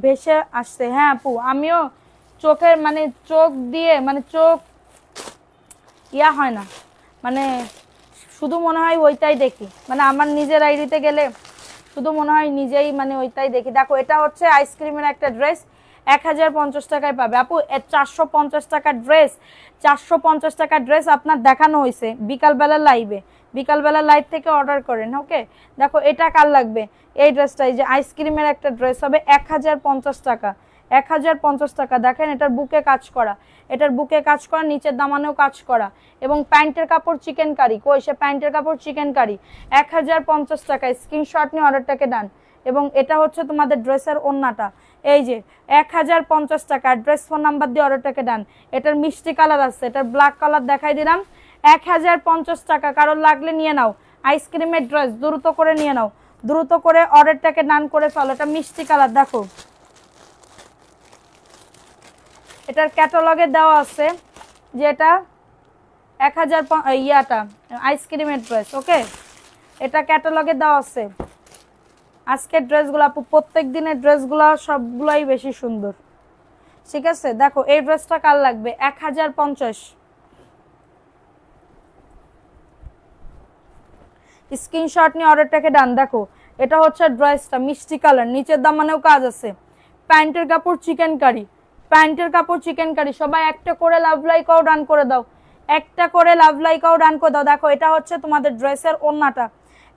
ভেসে আসছে। হ্যাঁ আপু আমিও চোখের মানে চোখ দিয়ে মানে চোখ হয় না, মানে শুধু মনে হয় ওইটাই দেখি, মানে আমার নিজের আইডিতে গেলে শুধু মনে হয় নিজেই মানে ওইটাই দেখি। দেখো এটা হচ্ছে আইসক্রিমের একটা ড্রেস, 1050 টাকায় পাবে আপু। 450 টাকার ড্রেস, 450 টাকার ড্রেস আপনার দেখানো হয়েছে বিকালবেলার লাইভে, বিকালবেলার লাইভ থেকে অর্ডার করেন। ওকে, দেখো এটা কার লাগবে, এই ড্রেসটা, এই যে আইসক্রিমের একটা ড্রেস হবে 1050 টাকা, 1050 টাকা। দেখেন এটার বুকে কাজ করা, এটার বুকে কাজ করা, নিচের দামানেও কাজ করা, এবং প্যান্টের কাপড় চিকেন কারি, কই সে প্যান্টের কাপড় চিকেন কারি, 1050 টাকায়। স্ক্রিনশট নিয়ে অর্ডারটাকে ডান। এবং এটা হচ্ছে তোমাদের ড্রেসের ওন্নাটা, এই যে 1050 টাকা। অ্যাড্রেস ফোন নাম্বার দিয়ে অর্ডারটাকে ডান। এটার মিষ্টি কালার আছে, এটার ব্ল্যাক কালার দেখাই দিলাম, 1050 টাকা। কারোর লাগলে নিয়ে নাও, আইসক্রিমের ড্রেস, দ্রুত করে নিয়ে নাও, দ্রুত করে অর্ডারটাকে ডান করে ফেলো। এটা মিষ্টি কালার, দেখো এটার ক্যাটালগে দেওয়া আছে যে এটা 1000 আইসক্রিমের ড্রেস। ওকে, এটা ক্যাটালগে দেওয়া আছে। আজকের ড্রেসগুলো আপু প্রত্যেক দিনের ড্রেসগুলো সবগুলাই বেশি সুন্দর, ঠিক আছে। দেখো এই ড্রেসটা কার লাগবে, 1050। স্ক্রিনশট নিয়ে অর্ডারটাকে ডান। দেখো এটা হচ্ছে ড্রেসটা মিষ্টি কালার, নিচের দামানেও কাজ আছে, প্যান্টের কাপড় চিকেন কারি, প্যান্টের কাপড় চিকেন কারি। সবাই একটা করে লাভ লাইকও ডান করে দাও, একটা করে লাভ লাইকও ডান করে দাও। দেখো এটা হচ্ছে তোমাদের ড্রেসের ওন্নাটা,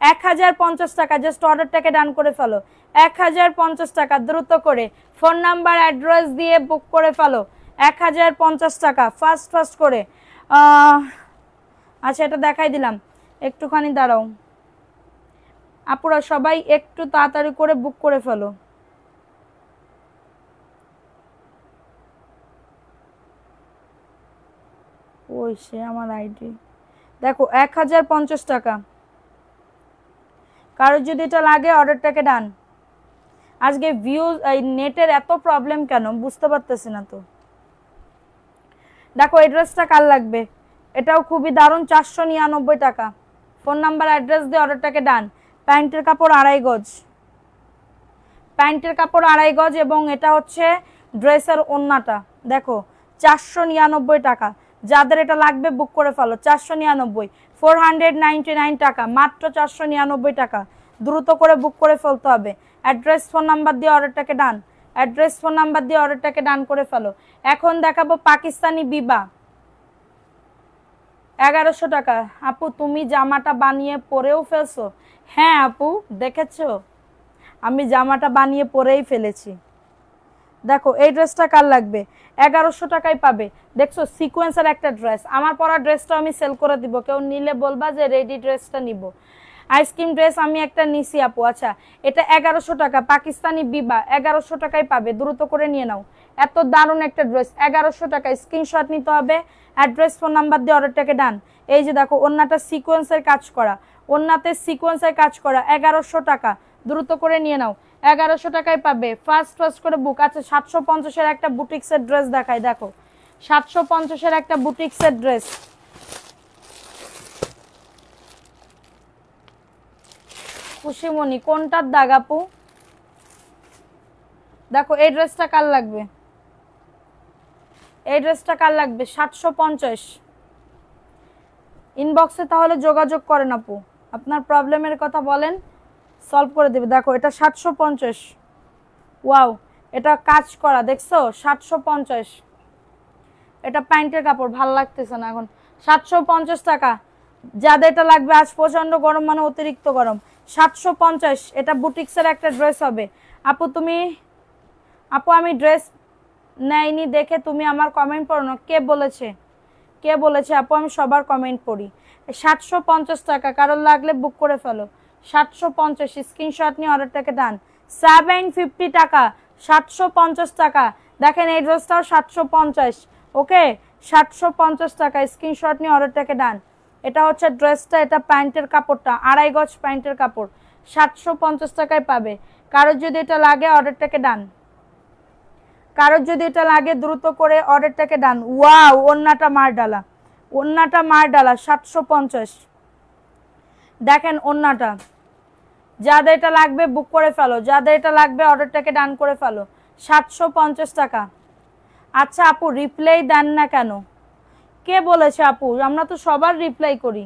1050 টাকা। জাস্ট অর্ডারটাকে ডান করে ফেলো, 1050 টাকা, দ্রুত করে ফোন নাম্বার অ্যাড্রেস দিয়ে বুক করে ফেলো, 1050 টাকা, ফাস্ট করে। আচ্ছা এটা দেখাই দিলাম, একটুখানি দাঁড়াও আপুরা, সবাই একটু তাড়াতাড়ি করে বুক করে ফেলো। ওই সে আমার আইডি, দেখো 1050 টাকা। কারোর যদি এটা লাগে অর্ডারটাকে ডান। আজকে ভিউ এই নেটের এত প্রবলেম কেন বুঝতে পারতেছি না তো। দেখো এই ড্রেসটা কার লাগবে, এটাও খুবই দারুণ, 499 টাকা। ফোন নাম্বার অ্যাড্রেস দিয়ে অর্ডারটাকে ডান। প্যান্টের কাপড় 2.5 গজ, প্যান্টের কাপড় 2.5 গজ, এবং এটা হচ্ছে ড্রেসের ওড়নাটা দেখো 499 টাকা। যাদের এটা লাগবে বুক করে ফেলো, 499, 499 টাকা, মাত্র 499 টাকা। দ্রুত করে বুক করে ফেলতে হবে। অ্যাড্রেস ফোন নাম্বার দিয়ে অর্ডারটাকে ডান, অ্যাড্রেস ফোন নাম্বার দিয়ে অর্ডারটাকে ডান করে ফেলো। এখন দেখাবো পাকিস্তানি বিবা, 1100 টাকা। আপু তুমি জামাটা বানিয়ে পরেও ফেলছো? হ্যাঁ আপু দেখেছো, আমি জামাটা বানিয়ে পরেই ফেলেছি। দেখো এই ড্রেসটা কার লাগবে, 1100 টাকায় পাবে। দেখছো সিকোয়েন্সের একটা ড্রেস, আমার পরা ড্রেসটা আমি সেল করে দিব, কেউ নিলে বলবা যে রেডি ড্রেসটা নিব। আইসক্রিম ড্রেস আমি একটা নিছি আপু, আচ্ছা এটা 1100 টাকা, পাকিস্তানি বিবা 1100 টাকায় পাবে, দ্রুত করে নিয়ে নাও। এত দারুণ একটা ড্রেস 1100 টাকা, স্ক্রিনশট নিতে হবে, অ্যাড্রেস ফোন নাম্বার দিয়ে অর্ডারটাকে ডান। এই যে দেখো ওন্নাটা সিকোয়েন্সের কাজ করা, ওন্নাতে সিকোয়েন্সের কাজ করা, 1100 টাকা, দ্রুত করে নিয়ে নাও। 1100 টাকায় পাবে, ফার্স্ট করে বুক। আচ্ছা 750-এর একটা বুটিক্সের ড্রেস দেখাই, দেখো 750-এর একটা বুটিক্সের ড্রেস, খুশিমণি কোনটার দাগ আপু? দেখো এই ড্রেসটা কার লাগবে, এই ড্রেসটা কার লাগবে, 750। ইনবক্সে তাহলে যোগাযোগ করেন আপু, আপনার প্রবলেমের কথা বলেন, সলভ করে দেবে। দেখো এটা 750, ওয়াও এটা কাজ করা দেখছো, 750। এটা প্যান্টের কাপড়, ভাল লাগতেছে না এখন, 750 টাকা। যাদের এটা লাগবে, আজ প্রচন্ড গরম, মানে অতিরিক্ত গরম, 750। এটা বুটিক্সের একটা ড্রেস হবে। আপু তুমি, আপু আমি ড্রেস নেয়নি দেখে তুমি আমার কমেন্ট পড়ো না, কে বলেছে, কে বলেছে আপু? আমি সবার কমেন্ট পড়ি। 750 টাকা, কারোর লাগলে বুক করে ফেলো। 750, স্ক্রিনশট নিয়ে অর্ডারটাকে ডান। 750 টাকা, 750 টাকা। দেখেন এই ড্রেসটাও 750, ওকে 750 টাকা, স্ক্রিনশট নিয়ে অর্ডারটাকে ডান। এটা হচ্ছে ড্রেসটা, এটা প্যান্টের কাপড়টা 2.5 গজ প্যান্টের কাপড়, 750 টাকায় পাবে। কারোর যদি এটা লাগে অর্ডারটাকে ডান, কারোর যদি এটা লাগে দ্রুত করে অর্ডারটাকে ডান। ওয়াও ওন্নাটা মার ডালা, ওন্নাটা মার ডালা, 750। দেখেন ওন্নাটা, যাদের এটা লাগবে বুক করে ফেলো, যাদের এটা লাগবে অর্ডারটাকে ডান করে ফেলো। 750 টাকা। আচ্ছা আপু রিপ্লাই দেন না কেন? কে বলেছে আপু? আমরা তো সবার রিপ্লাই করি,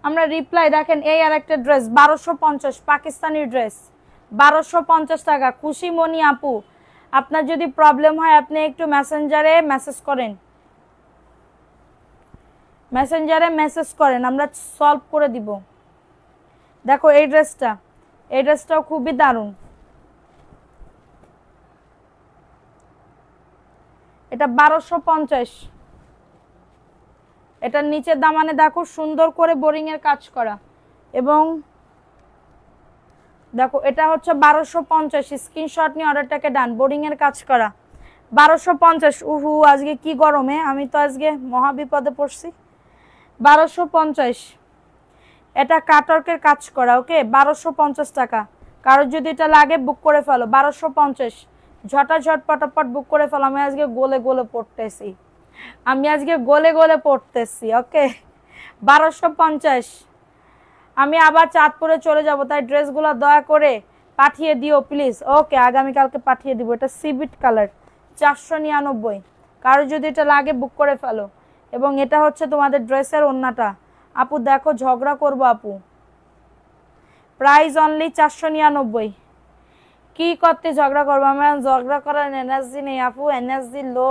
আমরা রিপ্লাই। দেখেন এই আর একটা ড্রেস 1250, পাকিস্তানি ড্রেস 1250 টাকা। খুশিমণি আপু আপনার যদি প্রবলেম হয় আপনি একটু মেসেঞ্জারে মেসেজ করেন, মেসেঞ্জারে মেসেজ করেন, আমরা সলভ করে দিব। দেখো এই ড্রেসটা, এই ড্রেসটাও খুবই দারুণ, এটা 1250। এটার নিচের দামানে দেখো সুন্দর করে বোরিং এর কাজ করা, এবং দেখো এটা হচ্ছে 1250, স্ক্রিনশট নিয়ে অর্ডারটাকে ডান। বোরিং এর কাজ করা 1250। উহু আজকে কি গরমে, আমি তো আজকে মহা বিপদে পড়ছি। 1250, এটা কাটওয়ার্কের কাজ করা, ওকে 1250 টাকা। কারোর যদি এটা লাগে বুক করে ফেলো, 1250, ঝটাঝট পটাপট বুক করে ফেলো। আমি আজকে গোলে গোলে পড়তেছি, আমি আজকে গোলে গোলে পড়তেছি, ওকে 1250। আমি আবার চাঁদপুরে চলে যাব, তাই ড্রেসগুলো দয়া করে পাঠিয়ে দিও প্লিজ, ওকে আগামীকালকে পাঠিয়ে দিব। এটা সিবিট কালার, 499। কারো যদি এটা লাগে বুক করে ফেলো। এবং এটা হচ্ছে তোমাদের ড্রেসের ওন্নাটা। আপু দেখো ঝগড়া করবো আপু, প্রাইস অনলি 499। কি করতে ঝগড়া করবো? আমার ঝগড়া করার এনার্জি নেই আপু, এনার্জি লো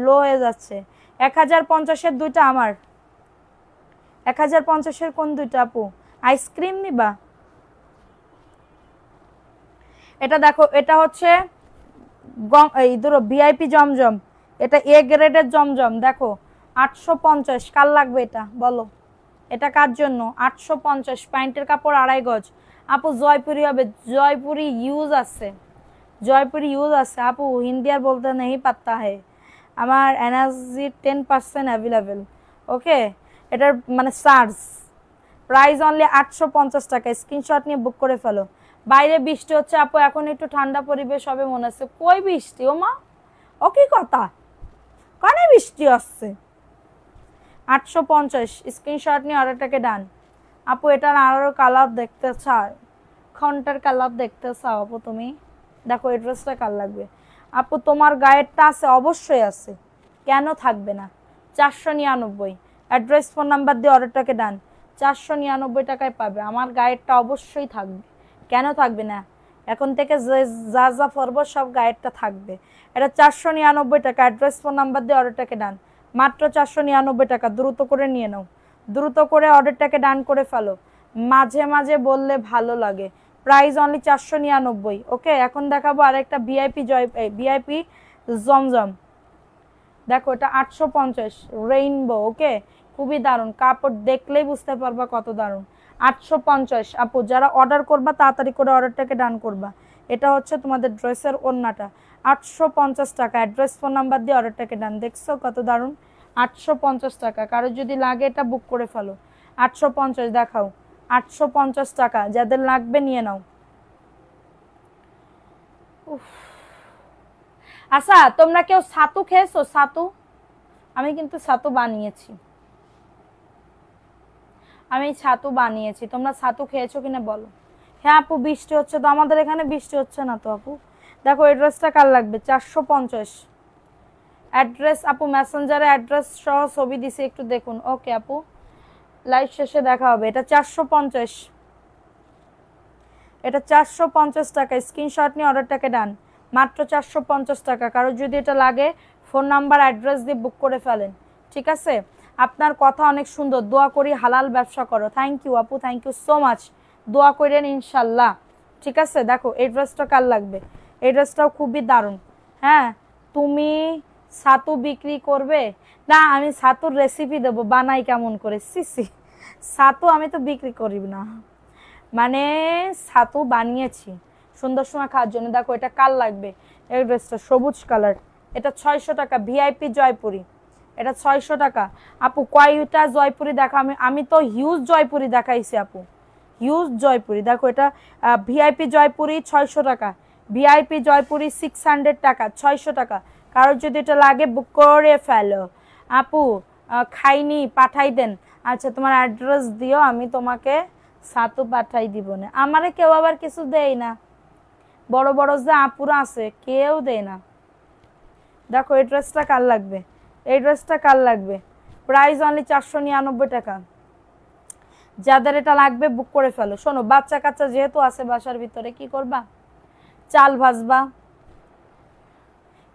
লো হয়ে যাচ্ছে। 1050-এর দুইটা আমার, 1050-এর কোন দুইটা আপু? আইসক্রিম নিবা? এটা দেখো এটা হচ্ছে এই ধরো ভিআইপি জমজম, এটা এ গ্রেডের জমজম, দেখো 850। কার লাগবে এটা বলো, এটা কার জন্য? 850, প্যান্টের কাপড় 2.5 গজ। আপু জয়পুরি হবে, জয়পুরি ইউজ আছে, জয়পুরি ইউজ আছে আপু, হিন্দি আর বলতে নেই পাত্তা है, আমার এনার্জি 10% অ্যাভেলেবেল, ওকে। এটার মানে চার্জ, প্রাইস অনলি 850 টাকা, স্ক্রিনশট নিয়ে বুক করে ফেলো। বাইরে বৃষ্টি হচ্ছে আপু, এখন একটু ঠান্ডা পরিবেশ হবে মনে হচ্ছে। কই বৃষ্টি ও মা? ও কি কথা, কানে বৃষ্টি আসছে। 850 স্ক্রিনশট নিয়ে অর্ডারটাকে ডান। আপু এটার আরো কালার দেখতে চাই, ঘন্টার কালার দেখতে চাও আপু তুমি? দেখো এই ড্রেসটা কার লাগবে আপু? তোমার গায়েরটা আছে, অবশ্যই আছে, কেন থাকবে না? 499 অ্যাড্রেস ফোন নাম্বার দিয়ে অর্ডারটাকে ডান। 499 টাকায় পাবে, আমার গায়েরটা অবশ্যই থাকবে, কেন থাকবে না? এখন থেকে যা যা পরব সব গায়েরটা থাকবে। এটা 499 টাকা, অ্যাড্রেস ফোন নাম্বার দিয়ে অর্ডারটাকে ডান, মাত্র 499 টাকা। দ্রুত করে নিয়ে নাও, দ্রুত করে অর্ডারটাকে ডান করে ফেলো, মাঝে মাঝে বললে ভালো লাগে। Price only 499। ওকে, এখন দেখাবো আরেকটা ভিআইপি জমজম। দেখো এটা 850 রেইনবো। ওকে, খুবই দারুণ, কাপড় দেখলেই বুঝতে পারবা কত দারুণ। 850 আপু, যারা অর্ডার করবা তাড়াতাড়ি করে অর্ডারটাকে ডান করবা। এটা হচ্ছে তোমাদের ড্রেসের ওড়নাটা, 850 টাকা। অ্যাড্রেস ফোন নাম্বার দিয়ে অর্ডারটাকে ডান। দেখছো কত দারুণ, 850 টাকা। কারো যদি লাগে এটা বুক করে ফেলো। 850 দেখাও, 850 টাকা। যাদের লাগবে নিয়ে নাও। আচ্ছা, তোমরা কেউ ছাতু খেয়েছো? ছাতু, আমি কিন্তু ছাতু বানিয়েছি, আমি ছাতু বানিয়েছি। তোমরা ছাতু খেয়েছো কিনা বলো? হ্যাঁ আপু, বৃষ্টি হচ্ছে তো, আমাদের এখানে বৃষ্টি হচ্ছে না তো আপু। দেখো এই ড্রেসটা কার লাগবে? 450। অ্যাড্রেস আপু মেসেঞ্জারে অ্যাড্রেস সহ ছবি দিছি, একটু দেখুন। ওকে আপু, লাইভ শেষে দেখা হবে। এটা 450, এটা 450 টাকা। স্ক্রিনশট নিয়ে অর্ডারটাকে ডান, মাত্র 450 টাকা। কারো যদি এটা লাগে ফোন নাম্বার অ্যাড্রেস দিয়ে বুক করে ফেলেন, ঠিক আছে? আপনার কথা অনেক সুন্দর, দোয়া করি হালাল ব্যবসা করো। থ্যাংক ইউ আপু, থ্যাংক ইউ সো মাচ, দোয়া করেন ইনশাল্লাহ, ঠিক আছে? দেখো এই ড্রেসটা কার লাগবে? এই ড্রেসটাও খুবই দারুণ। হ্যাঁ, তুমি ছাতু বিক্রি করবে? না, আমি ছাতুর রেসিপি দেবো, বানাই কেমন করে। সিসি, ছাতু আমি তো বিক্রি করি না, মানে ছাতু বানিয়েছি সুন্দর সময় খাওয়ার জন্য। দেখো এটা কার লাগবে? এই ড্রেসটা সবুজ কালার, এটা 600 টাকা। ভিআইপি জয়পুরি, এটা 600 টাকা। আপু কয়টা জয়পুরি দেখা? আমি তো হিউজ জয়পুরি দেখাইছি আপু, হিউজ জয়পুরি। দেখো এটা ভিআইপি জয়পুরি 600 টাকা, ভিআইপি জয়পুরি 600 টাকা, 600 টাকা। কারোর যদি এটা লাগে বুক করে ফেলো। আপু খাইনি, পাঠাই দেন। আচ্ছা তোমার অ্যাড্রেস দিও, আমি তোমাকে ছাতু পাঠাই দিব না। আমারে কেউ আবার কিছু দেয় না, বড় বড় যে আপুরা আছে কেউ দেয় না। দেখো এই ড্রেসটা কার লাগবে? এই ড্রেসটা কার লাগবে? প্রাইস অনলি 499 টাকা। যাদের এটা লাগবে বুক করে ফেলো। শোনো, বাচ্চা কাচ্চা যেহেতু আছে বাসার ভিতরে, কি করবা? চাল ভাজবা,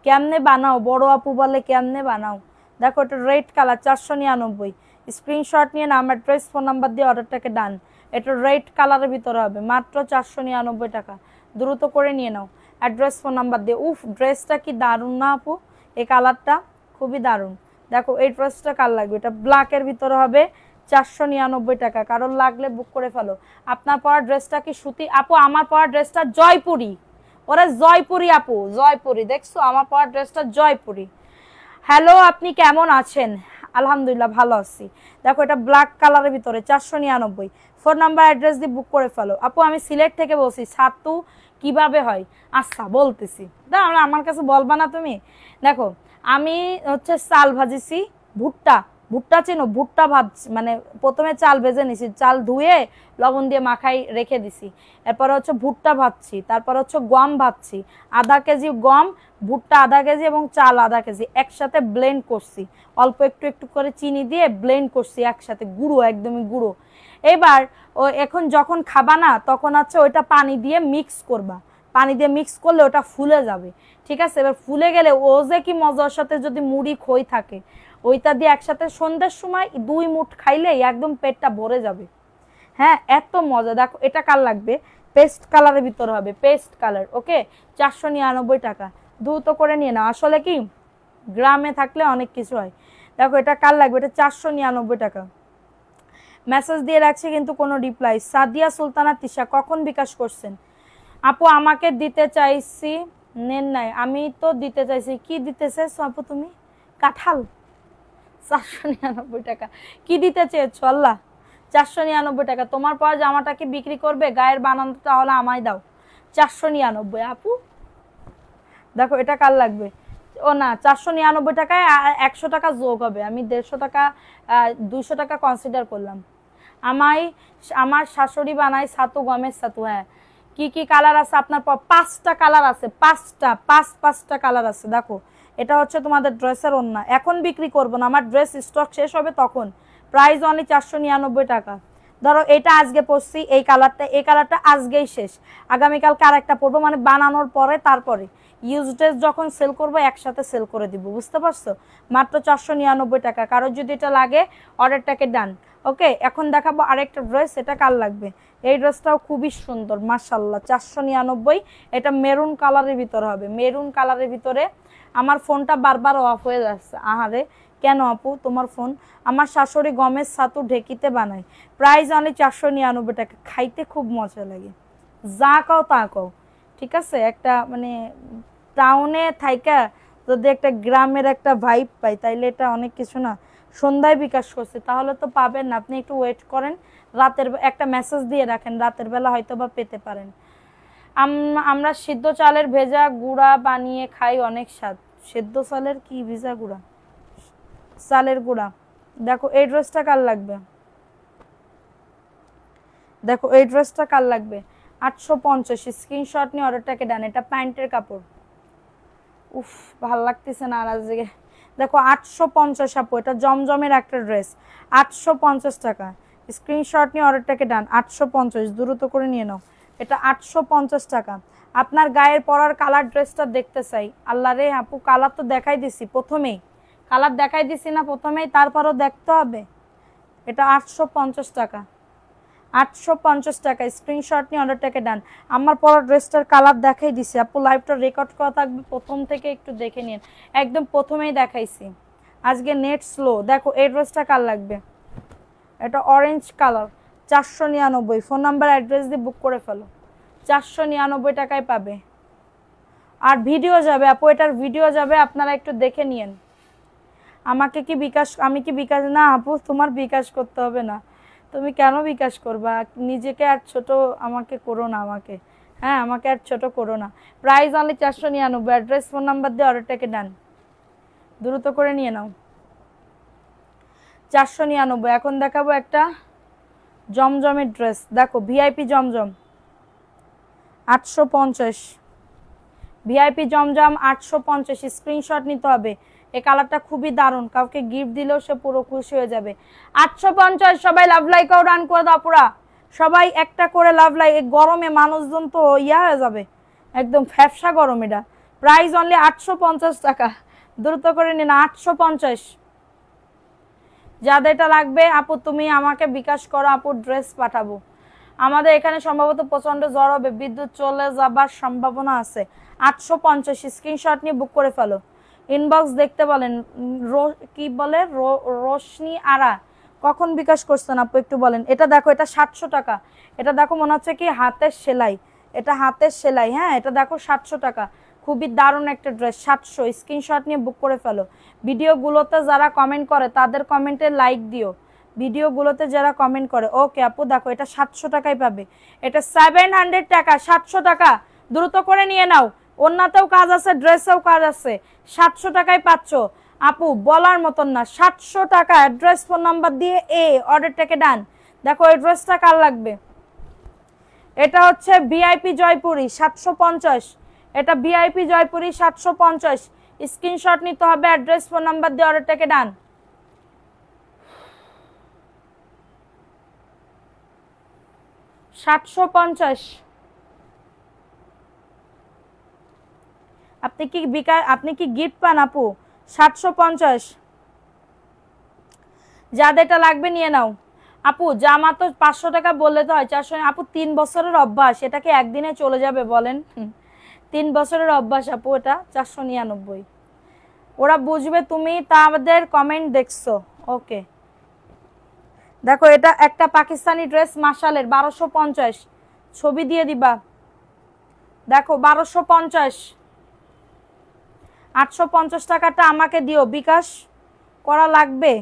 কেমনে বানাও? বড় আপু বলে কেমনে বানাও। দেখো এটা রেড কালার, 499। স্ক্রিনশট নিয়ে নাম, অ্যাড্রেস, ফোন নাম্বার দিয়ে অর্ডারটাকে ডান। এটা রেড কালারের ভিতরে হবে, মাত্র 499 টাকা। দ্রুত করে নিয়ে নাও, অ্যাড্রেস ফোন নাম্বার দিয়ে। উফ, ড্রেসটা কি দারুণ না আপু? এই কালারটা খুবই দারুণ। দেখো এই ড্রেসটা কার লাগবে? এটা ব্ল্যাকের ভিতরে হবে, 499 টাকা। কারণ লাগলে বুক করে ফেলো। আপনার পরা ড্রেসটা কি সুতি? আপু আমার পরা ড্রেসটা জয়পুরি, ওরা জয়পুরি আপু, জয়পুরি। দেখছো আমার পরা ড্রেসটা জয়পুরি। হ্যালো, আপনি কেমন আছেন? আলহামদুলিল্লাহ ভালো আছি। দেখো এটা ব্ল্যাক কালারের ভিতরে, 499। ফোন নাম্বার অ্যাড্রেস দিয়ে বুক করে ফেলো। আপু আমি সিলেট থেকে বলছি, ছাতু কিভাবে হয়? আচ্ছা বলতেছি, আমার কাছে বলবা না তুমি? দেখো আমি হচ্ছে চাল ভাজিছি, ভুট্টা, ভুট্টা চেনো? ভুট্টা ভাজছি, মানে প্রথমে চাল ভেজে নিছি, চাল ধুয়ে লবণ দিয়ে মাখাই রেখে দিছি। এরপর হচ্ছে ভুট্টা ভাজছি, তারপর হচ্ছে গম ভাজছি, আধা কেজি গম, ভুট্টা আধা কেজি এবং চাল আধা কেজি একসাথে ব্লেন্ড করছি। অল্প একটু একটু করে চিনি দিয়ে ব্লেন্ড করছি একসাথে, গুঁড়ো, একদমই গুঁড়ো। এবার এখন যখন খাবা না তখন হচ্ছে ওইটা পানি দিয়ে মিক্স করবা, পানি দিয়ে মিক্স করলে ওটা ফুলে যাবে, ঠিক আছে? এবার ফুলে গেলে ও যে কি মজার সাথে যদি মুড়ি খই থাকে ওইটা দিয়ে একসাথে সন্ধ্যার সময় 2 মুঠ খাইলে একদম পেটটা ভরে যাবে। হ্যাঁ, এত মজা। দেখো এটা কার লাগবে? পেস্ট কালারের ভিতর হবে, পেস্ট কালার। ওকে, 499 টাকা। দ্রুত করে নিয়ে নাও। আসলে কি গ্রামে থাকলে অনেক কিছু হয়। দেখো এটা কার লাগবে? এটা 499 টাকা। মেসেজ দিয়ে রাখছি কিন্তু কোনো রিপ্লাই। সাদিয়া সুলতানা তিশা, কখন বিকাশ করছেন? আপু আমাকে দিতে চাইছি, নেন নাই। আমি তো দিতে চাইছি। কি দিতে চাইছো আপু তুমি? কাঁঠাল? 499 টাকা কি দিতে চেয়েছো? আল্লাহ, 499 টাকা। তোমার পরা জামাটা কি বিক্রি করবে? গায়ের বানানোটা তাহলে আমায় দাও। 499 আপু। দেখো এটা কার লাগবে? ও না 499 টাকায় 100 টাকা যোগ হবে, আমি 150 টাকা 200 টাকা কনসিডার করলাম। আমার শাশুড়ি বানায় ছাতু, গমের ছাতু। হ্যাঁ, কি কি কালার আছে আপনার? 5টা কালার আছে, 5টা কালার আছে। দেখো এটা হচ্ছে তোমাদের ড্রেসের ওন্না। এখন বিক্রি করব না, আমার ড্রেস স্টক শেষ হবে তখন। প্রাইস অনলি 499 টাকা। ধরো এটা আজকে পরছি, এই কালারটা আজকেই শেষ, আগামীকালকে আরেকটা পরবো, মানে বানানোর পরে তারপরে ইউজ ড্রেস যখন সেল করবো একসাথে সেল করে দিব, বুঝতে পারছো? মাত্র 499 টাকা। কারোর যদি এটা লাগে অর্ডারটাকে ডান। ওকে, এখন দেখাবো আরেকটা ড্রেস। এটা কার লাগবে? এই ড্রেসটাও খুবই সুন্দর মাশাআল্লাহ, 499। এটা মেরুন কালারের ভিতরে হবে, মেরুন কালারের ভিতরে। আমার ফোনটা বারবার অফ হয়ে যাচ্ছে। আহারে কেন আপু তোমার ফোন? আমার শাশুড়ি গমের ছাতু ঢেকিতে বানায়, প্রাইস অনলি 499 টাকা। খাইতে খুব মজা লাগে, যা কাও তা কাও। ঠিক আছে, একটা মানে টাউনে থাইকা যদি একটা গ্রামের একটা ভাইব পাই তাইলে এটা অনেক কিছু না। সন্ধ্যায় বিকাশ করছে, তাহলে তো পাবেন না, আপনি একটু ওয়েট করেন, রাতের একটা মেসেজ দিয়ে রাখেন, রাতের বেলা হয়তো বা পেতে পারেন। আমরা সিদ্ধ চালের ভেজা গুঁড়া বানিয়ে খাই, অনেক স্বাদ। সিদ্ধ চালের কি ভেজা গুঁড়া? চালের গুঁড়া। দেখো এই ড্রেসটা কার লাগবে? দেখো এই ড্রেসটা কার লাগবে? 850। স্ক্রিনশট নিয়ে অর্ডারটাকে ডান। এটা প্যান্টের কাপড়। উফ, ভাল লাগতেছে না আর আজকে। দেখো 850 আপু, এটা জমজমের একটা ড্রেস, 850 টাকা। স্ক্রিনশট নিয়ে অর্ডারটাকে ডান। 850, দ্রুত করে নিয়ে নাও। এটা 850 টাকা। আপনার গায়ের পরার কালার ড্রেসটা দেখতে চাই। আল্লাহ রে আপু, কালার তো দেখাই দিছি প্রথমেই, কালার দেখাই দিছি না প্রথমেই, তারপরও দেখতে হবে। এটা 850 টাকা, 850 টাকা। স্ক্রিনশট নিয়ে অর্ডারটাকে ডান। আমার পরা ড্রেসটার কালার দেখাই দিছি আপু, লাইভটা রেকর্ড করা থাকবে, প্রথম থেকে একটু দেখে নিন, একদম প্রথমেই দেখাইছি। আজকে নেট স্লো। দেখো এই ড্রেসটা কার লাগবে? এটা orange colour, 499। Phone number address দিয়ে বুক করে ফেলো, 499 টাকায় পাবে। আর ভিডিও যাবে আপু, এটার ভিডিও যাবে, আপনারা একটু দেখে নিন। আমাকে কি বিকাশ? আমি কি বিকাশ? না আপু, তোমার বিকাশ করতে হবে না, তুমি কেন বিকাশ করবা? নিজেকে আর ছোট আমাকে করো না, আমাকে, হ্যাঁ আমাকে আর ছোট করো না। Price only 499। Address phone number দিয়ে অর্ডারটাকে ডান, দ্রুত করে নিয়ে নাও। 499। এখন দেখাবো একটা জমজমের ড্রেস। দেখো ভিআইপি জমজম, 850। ভিআইপি জমজম 850। স্ক্রিনশট নিতে হবে। এই কালারটা খুবই দারুণ, কাউকে গিফট দিলেও সে পুরো খুশি হয়ে যাবে। 850। সবাই লাভ লাইকও রান করে দাও পুরা, সবাই একটা করে লাভ লাইক। এই গরমে মানুষজন তো ইয়া হয়ে যাবে, একদম ফ্যাপসা গরম। এটা প্রাইস অনলি 850 টাকা, দ্রুত করে নিন। 850। যাদের এটা লাগবে আপু তুমি আমাকে বিকাশ করো, আপু ড্রেস পাঠাবো। আমাদের এখানে সম্ভবত প্রচন্ড জ্বর হবে, বিদ্যুৎ চলে যাবার সম্ভাবনা আছে। 850। স্ক্রিনশট নিয়ে বুক করে ফেলো। ইনবক্স দেখতে বলেন। কি বলে রোশনি আরা, কখন বিকাশ করছেন আপু একটু বলেন। এটা দেখো, এটা 700 টাকা। এটা দেখো মনে হচ্ছে কি হাতের সেলাই, এটা হাতের সেলাই। হ্যাঁ এটা দেখো 700 টাকা, খুবই দারুণ একটা ড্রেস। 700। স্ক্রিনশট নিয়ে বুক করে ফেলো। ভিডিওগুলোতে যারা কমেন্ট করে তাদের কমেন্টে লাইক দিও, ভিডিওগুলোতে যারা কমেন্ট করে। ওকে আপু দেখো এটা 700 টাকায় পাবে। এটা 700 টাকা, 700 টাকা, দ্রুত করে নিয়ে নাও। ওন্নাতেও কাজ আছে, ড্রেসেও কাজ আছে, 700 টাকায় পাচ্ছ আপু, বলার মতন না। 700 টাকা। অ্যাড্রেস ফোন নাম্বার দিয়ে অর্ডারটাকে ডান। দেখো এই ড্রেসটা কার লাগবে? এটা হচ্ছে ভিআইপি জয়পুরি, 750। এটা ভিআইপি জয়পুরি 750। স্ক্রিনশট নিতে হবে, অ্যাড্রেস ফোন নাম্বার দিয়ে অর্ডারটাকে ডান। $750। আপনি কি গিফট পান আপু? 750। যাদেরটা লাগবে নিয়ে নাও আপু। জামা তো 500 টাকা বললে তো হয়, 400। আপু 3 বছরের অভ্যাস, এটাকে একদিনে চলে যাবে বলেন? 3 বছরের অভ্যাস আপু, এটা 499। ওরা বুঝবে তুমি তাদের কমেন্ট দেখছো। ওকে দেখো এটা একটা পাকিস্তানি ড্রেস মাশালের, 1250। ছবি দিয়ে দিবা। দেখো 1250। 850 টাকাটা আমাকে দিও, বিকাশ করা লাগবে।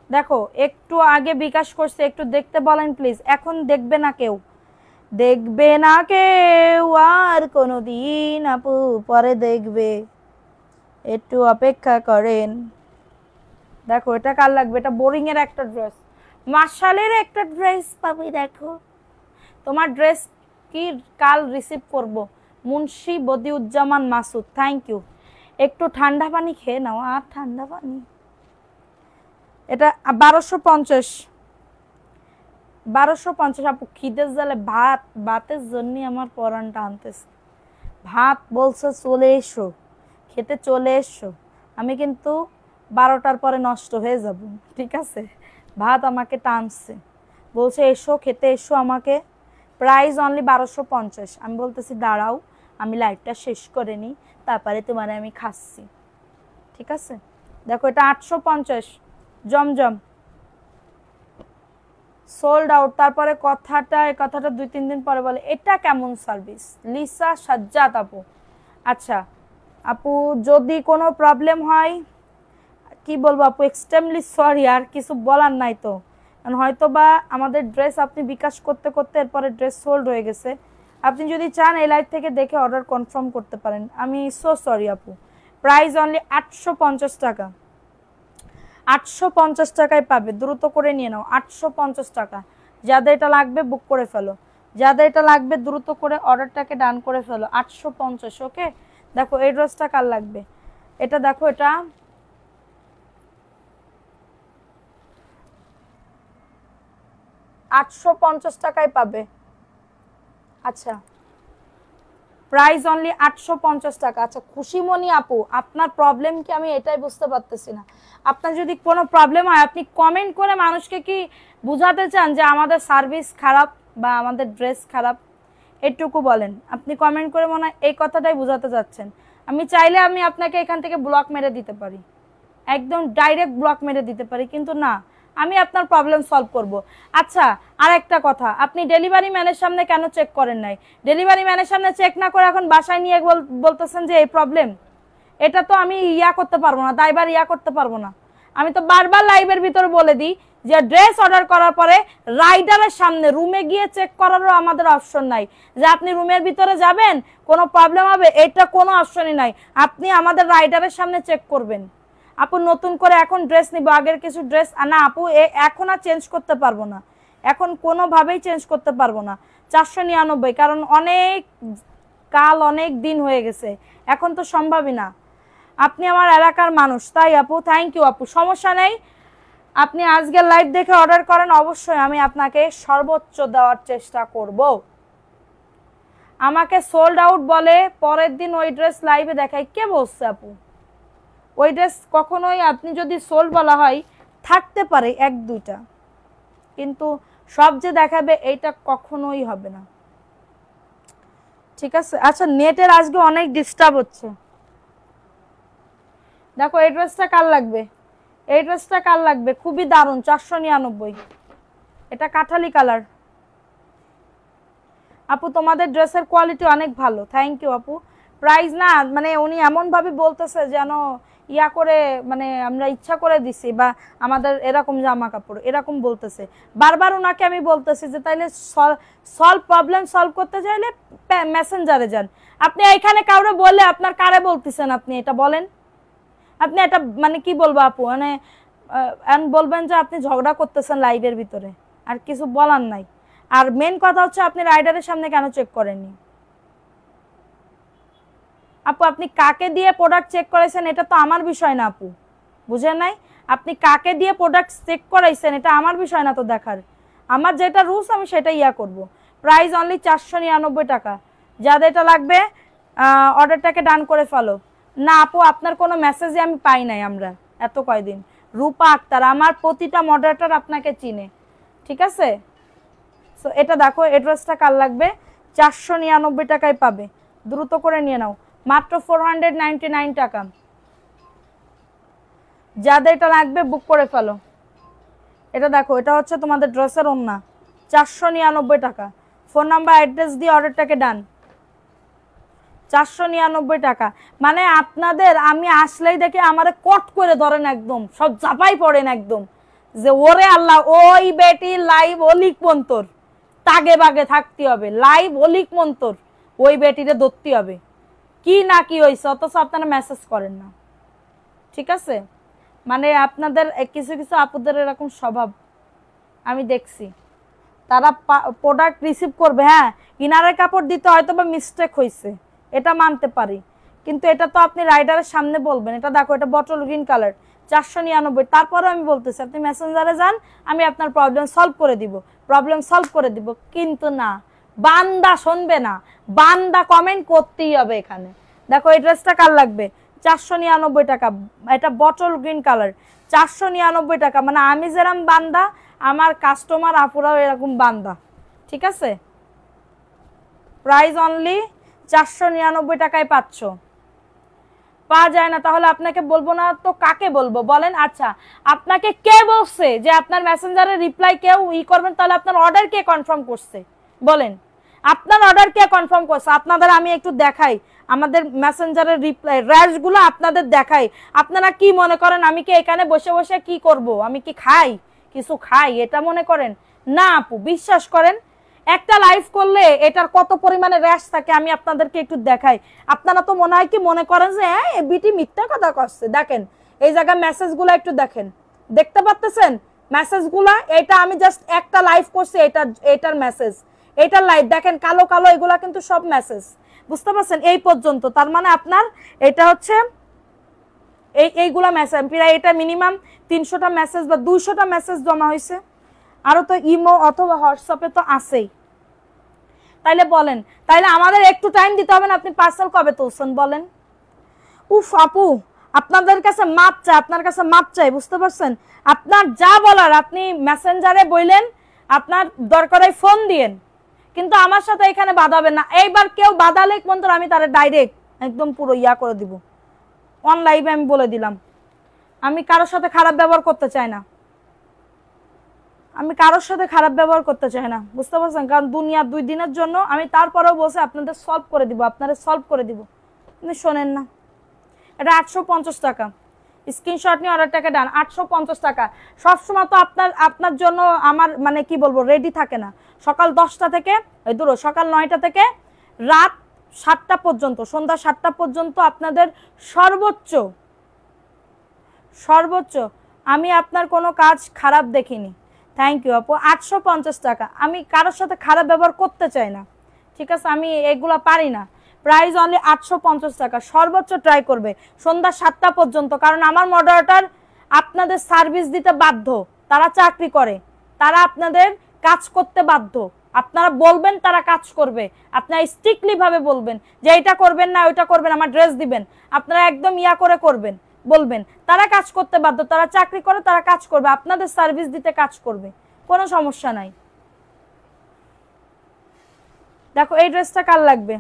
দেখো একটু আগে বিকাশ করছে, একটু দেখতে বলেন প্লিজ। এখন দেখবে না কেউ, দেখবে না কেউ আর কোনোদিন আপু, পরে দেখবে। একটু অপেক্ষা করেন। দেখো এটা কার লাগবে, এটা বোরিং এর একটা ড্রেস, মার্শালের একটা ড্রেস পাবে। দেখো তোমার ড্রেস কি কাল রিসিভ করব। Munshi Badiuzzaman Masud, thank you. একটু ঠান্ডা পানি খেয়ে নাও, আর ঠান্ডা পানি। এটা 1250, 1250 আপু। খিদের জালে ভাতের জন্য আমার পরানটা আনতেছে। ভাত বলছে চলে এসো, খেতে চলে এসো। আমি কিন্তু 12টার পরে নষ্ট হয়ে যাব, ঠিক আছে? ভাত আমাকে টানছে, বলছে এসো খেতে এসো আমাকে। Price only 1250। আমি বলতেছি দাঁড়াও, আমি লাইটটা শেষ করে নিই, তারপরে তোমার আমি খাচ্ছি, ঠিক আছে? দেখো এটা 850 জমজম, সোল্ড আউট। তারপরে এই কথাটা 2-3 দিন পরে বলে এটা কেমন সার্ভিস, লিসা সাজ্জাদ আপু। আচ্ছা আপু, যদি কোনো প্রবলেম হয় কি বলবো আপু, এক্সট্রিমলি সরি, আর কিছু বলার নাই তো। হয়তো বা আমাদের ড্রেস আপনি বিকাশ করতে করতে এরপরে ড্রেস সোল্ড হয়ে গেছে। আপনি যদি চান এই লাইভ থেকে দেখে অর্ডার কনফার্ম করতে পারেন। আমি সো সরি আপু। প্রাইস অনলি 850 টাকা, 850 টাকায় পাবে, দ্রুত করে নিয়ে নাও। 850 টাকা। যাদের এটা লাগবে বুক করে ফেলো, যাদের এটা লাগবে দ্রুত করে অর্ডারটাকে ডান করে ফেলো। 850, ওকে? দেখো এই ড্রেসটা কার লাগবে, এটা দেখো, এটা 850 টাকায় পাবে। আচ্ছা প্রাইস অনলি 850 টাকা। আচ্ছা খুশিমণি আপু, আপনার প্রবলেম কি আমি এটাই বুঝতে পারতেছি না। আপনার যদি কোনো প্রবলেম হয় আপনি কমেন্ট করে মানুষকে কি বুঝাতে চান যে আমাদের সার্ভিস খারাপ বা আমাদের ড্রেস খারাপ? এটুকু বলেন। আপনি কমেন্ট করে মনে হয় এই কথাটাই বুঝাতে চাচ্ছেন। আমি চাইলে আমি আপনাকে এখান থেকে ব্লক মেরে দিতে পারি, একদম ডাইরেক্ট ব্লক মেরে দিতে পারি, কিন্তু না, আমি আপনার প্রবলেম সলভ করব। আচ্ছা আর একটা কথা, আপনি ডেলিভারি ম্যানের সামনে কেন চেক করেন নাই? ডেলিভারি ম্যানের সামনে চেক না করে এখন বাসায় নিয়ে বলতেছেন যে এই প্রবলেম। এটা তো আমি করতে পারবো না, দায়বার করতে পারবো না। আমি তো বারবার লাইভের ভিতরে বলে দিই যে ড্রেস অর্ডার করার পরে রাইডারের সামনে রুমে গিয়ে চেক করারও আমাদের অপশন নাই, যে আপনি রুমের ভিতরে যাবেন কোনো প্রবলেম হবে, এটা কোনো অপশনই নাই। আপনি আমাদের রাইডারের সামনে চেক করবেন। আপু নতুন করে এখন ড্রেস নিব, আগের কিছু ড্রেস না আপু এখন আর চেঞ্জ করতে পারবো না, এখন কোনোভাবেই চেঞ্জ করতে পারবো না। 499, কারণ অনেক দিন হয়ে গেছে, এখন তো সম্ভবই না। আপনি আমার এলাকার মানুষ তাই আপু, থ্যাংক ইউ আপু, সমস্যা নেই। আপনি আজকের লাইভ দেখে অর্ডার করেন, অবশ্যই আমি আপনাকে সর্বোচ্চ দেওয়ার চেষ্টা করব। আমাকে সোল্ড আউট বলে পরের দিন ওই ড্রেস লাইভে দেখাই, কে বলছে আপু? ওই ড্রেস কখনোই, আপনি যদি সোল্ড বলা হয় থাকতে পারে 1-2টা, কিন্তু সব যে দেখাবে এইটা কখনোই হবে না, ঠিক আছে? আচ্ছা নেটের আজকে অনেক ডিস্টার্ব হচ্ছে। দেখো এই ড্রেসটা কার লাগবে, এই ড্রেসটা কার লাগবে, খুবই দারুণ, 499। এটা কাঠালি কালার। আপু তোমাদের ড্রেসের কোয়ালিটি অনেক ভালো, থ্যাংক ইউ আপু। প্রাইস না মানে উনি এমন ভাবে বলতেছে যেন করে, মানে আমরা ইচ্ছা করে দিছি বা আমাদের এরকম জামা কাপড় এরকম বলতেছে। বারবার ওনাকে আমি বলতেছি যে তাইলে প্রবলেম সলভ করতে চাইলে মেসেঞ্জারে যান। আপনি এখানে কাউরে বললে আপনার কারে বলতেছেন আপনি এটা বলেন? আপনি এটা মানে কি বলবো আপু, মানে বলবেন যে আপনি ঝগড়া করতেছেন লাইভের ভিতরে, আর কিছু বলার নাই। আর মেন কথা হচ্ছে আপনি রাইডারের সামনে কেন চেক করেননি? আপু আপনি কাকে দিয়ে প্রোডাক্ট চেক করেছেন এটা তো আমার বিষয় না আপু, বুঝেন নাই? আপনি কাকে দিয়ে প্রোডাক্ট চেক করাইছেন এটা আমার বিষয় না তো দেখার। আমার যেটা রুলস আমি সেটা করব। প্রাইস অনলি 499 টাকা। যাদের এটা লাগবে অর্ডারটাকে ডান করে ফেলো। না আপু আপনার কোনো মেসেজই আমি পাই নাই আমরা এত কয়দিন। রূপা আক্তার, আমার প্রতিটা মডারেটর আপনাকে চিনে, ঠিক আছে? সো এটা দেখো এড্রেসটা কার লাগবে, 499 টাকায় পাবে, দ্রুত করে নিয়ে নাও, মাত্র 499 টাকা। যাদের এটা লাগবে বুক করে ফেলো। এটা দেখো এটা হচ্ছে তোমাদের ড্রেসের ওন্না, 499 টাকা। ফোন নাম্বার অ্যাড্রেস দিয়ে অর্ডারটাকে ডান। 499 টাকা মানে আপনাদের, আমি আসলেই দেখে আমারে কট করে ধরেন, একদম সব চাপাই পড়েন একদম, যে ওরে আল্লাহ ওই বেটি লাইভ অলিক মন্তর, তাগে বাগে থাকতে হবে, লাইভ অলিক মন্তর, ওই বেটিরে ধরতে হবে। কি না কি হয়েছে অথচ আপনারা মেসেজ করেন না। ঠিক আছে, মানে আপনাদের কিছু কিছু আপুদের এরকম স্বভাব আমি দেখছি, তারা প্রোডাক্ট রিসিভ করবে, হ্যাঁ ইনারের কাপড় দিতে হয়তো বা মিস্টেক হয়েছে, এটা মানতে পারি, কিন্তু এটা তো আপনি রাইডারের সামনে বলবেন। এটা দেখো, এটা বটল গ্রিন কালার, 499। তারপরে আমি বলতেছি আপনি মেসেঞ্জারে যান, আমি আপনার প্রবলেম সলভ করে দিব, কিন্তু না, বান্দা শুনবে না, বান্দা কমেন্ট করতেই হবে এখানে। দেখো এই ড্রেসটা কার লাগবে, 499 টাকা, এটা বটল গ্রিন কালার, 499 টাকা। মানে আমি যেরকম বান্দা, আমার কাস্টমার আপুরাও এরকম বান্দা, ঠিক আছে। প্রাইস অনলি 499 টাকায় পাচ্ছ, পাওয়া যায় না। তাহলে আপনাকে বলবো না তো কাকে বলবো বলেন? আচ্ছা, আপনাকে কে বলছে যে আপনার মেসেঞ্জারে রিপ্লাই কেউ করবেন? তাহলে আপনার অর্ডার কে কনফার্ম করছে বলেন? আপনার অর্ডার কে কনফার্ম করছে? আপনাদের আমি একটু দেখাই আমাদের মেসেঞ্জারের রিপ্লাই র্যাশগুলো আপনাদের দেখাই। আপনারা কি মনে করেন আমি কি এখানে বসে বসে কি করব? আমি কি খাই, কিছু খাই এটা মনে করেন? না আপু, বিশ্বাস করেন, একটা লাইভ করলে এটার কত পরিমাণে র্যাশ থাকে আমি আপনাদেরকে একটু দেখাই। আপনারা তো মনে হয় কি মনে করেন যে হ্যাঁ বিটি মিথ্যা কথা করছে। দেখেন এই জায়গায় মেসেজগুলো একটু দেখেন, দেখতে পাচ্ছেন মেসেজগুলো? এটা আমি জাস্ট একটা লাইভ করছি, এটার মেসেজ, এটার লাইভ দেখেন, কালো কালো এগুলা কিন্তু সব মেসেজ, বুঝতে পারছেন? এই পর্যন্ত, তার মানে আপনার এটা হচ্ছে এইগুলা মেসেজ, প্রায় এটা মিনিমাম 300টা মেসেজ বা 200টা মেসেজ জমা হয়েছে। আরো তো ইমো অথবা হোয়াটসঅ্যাপে তো আছেই। তাইলে বলেন, তাইলে আমাদের একটু টাইম দিতে হবে না? আপনি পার্সেল কবে তুলছেন বলেন? উফ আপু, আপনাদের কাছে মাপ চাই, আপনার কাছে মাপ চাই, বুঝতে পারছেন? আপনার যা বলার আপনি মেসেঞ্জারে বললেন, আপনার দরকার হয় ফোন দিয়েন, কিন্তু আমার সাথে এখানে বাঁধাবেন না। এইবার কেউ বাঁধালে কোন আমি তার ডাইরেক্ট একদম পুরো করে দিব, অন লাইভে আমি বলে দিলাম। আমি কারোর সাথে খারাপ ব্যবহার করতে চাই না, আমি কারোর সাথে খারাপ ব্যবহার করতে চাই না, বুঝতে পারছেন? কারণ দুনিয়া 2 দিনের জন্য, আমি তারপরেও বলছি আপনাদের সলভ করে দিব, আপনারা সলভ করে দিব, আপনি শোনেন না। এটা 850 টাকা, স্ক্রিনশট নিয়ে অর্ডারটাকে ডান। 850 টাকা। সবসময় তো আপনার জন্য আমার মানে কি বলবো রেডি থাকে না। সকাল 10টা থেকে সকাল 9টা থেকে রাত 7টা পর্যন্ত, সন্ধ্যা 7টা পর্যন্ত আপনাদের সর্বোচ্চ আমি আপনার কোনো কাজ খারাপ দেখিনি। থ্যাংক ইউ আপু। 850 টাকা। আমি কারোর সাথে খারাপ ব্যবহার করতে চাই না, ঠিক আছে? আমি এগুলা পারি না। প্রাইস অনলি 850 টাকা। সর্বোচ্চ ট্রাই করবে সন্ধ্যা 7টা পর্যন্ত, কারণ আমার মডারেটর আপনাদের সার্ভিস দিতে বাধ্য, তারা চাকরি করে, তারা আপনাদের কাজ করতে বাধ্য। আপনারা বলবেন তারা কাজ করবে, আপনারা স্ট্রিক্টলি ভাবে বলবেন যে এটা করবেন না ওইটা করবেন, আমার ড্রেস দিবেন, আপনারা একদম করে করবেন, বলবেন, তারা কাজ করতে বাধ্য, তারা চাকরি করে, তারা কাজ করবে, আপনাদের সার্ভিস দিতে কাজ করবে, কোনো সমস্যা নাই। দেখো এই ড্রেসটা কার লাগবে?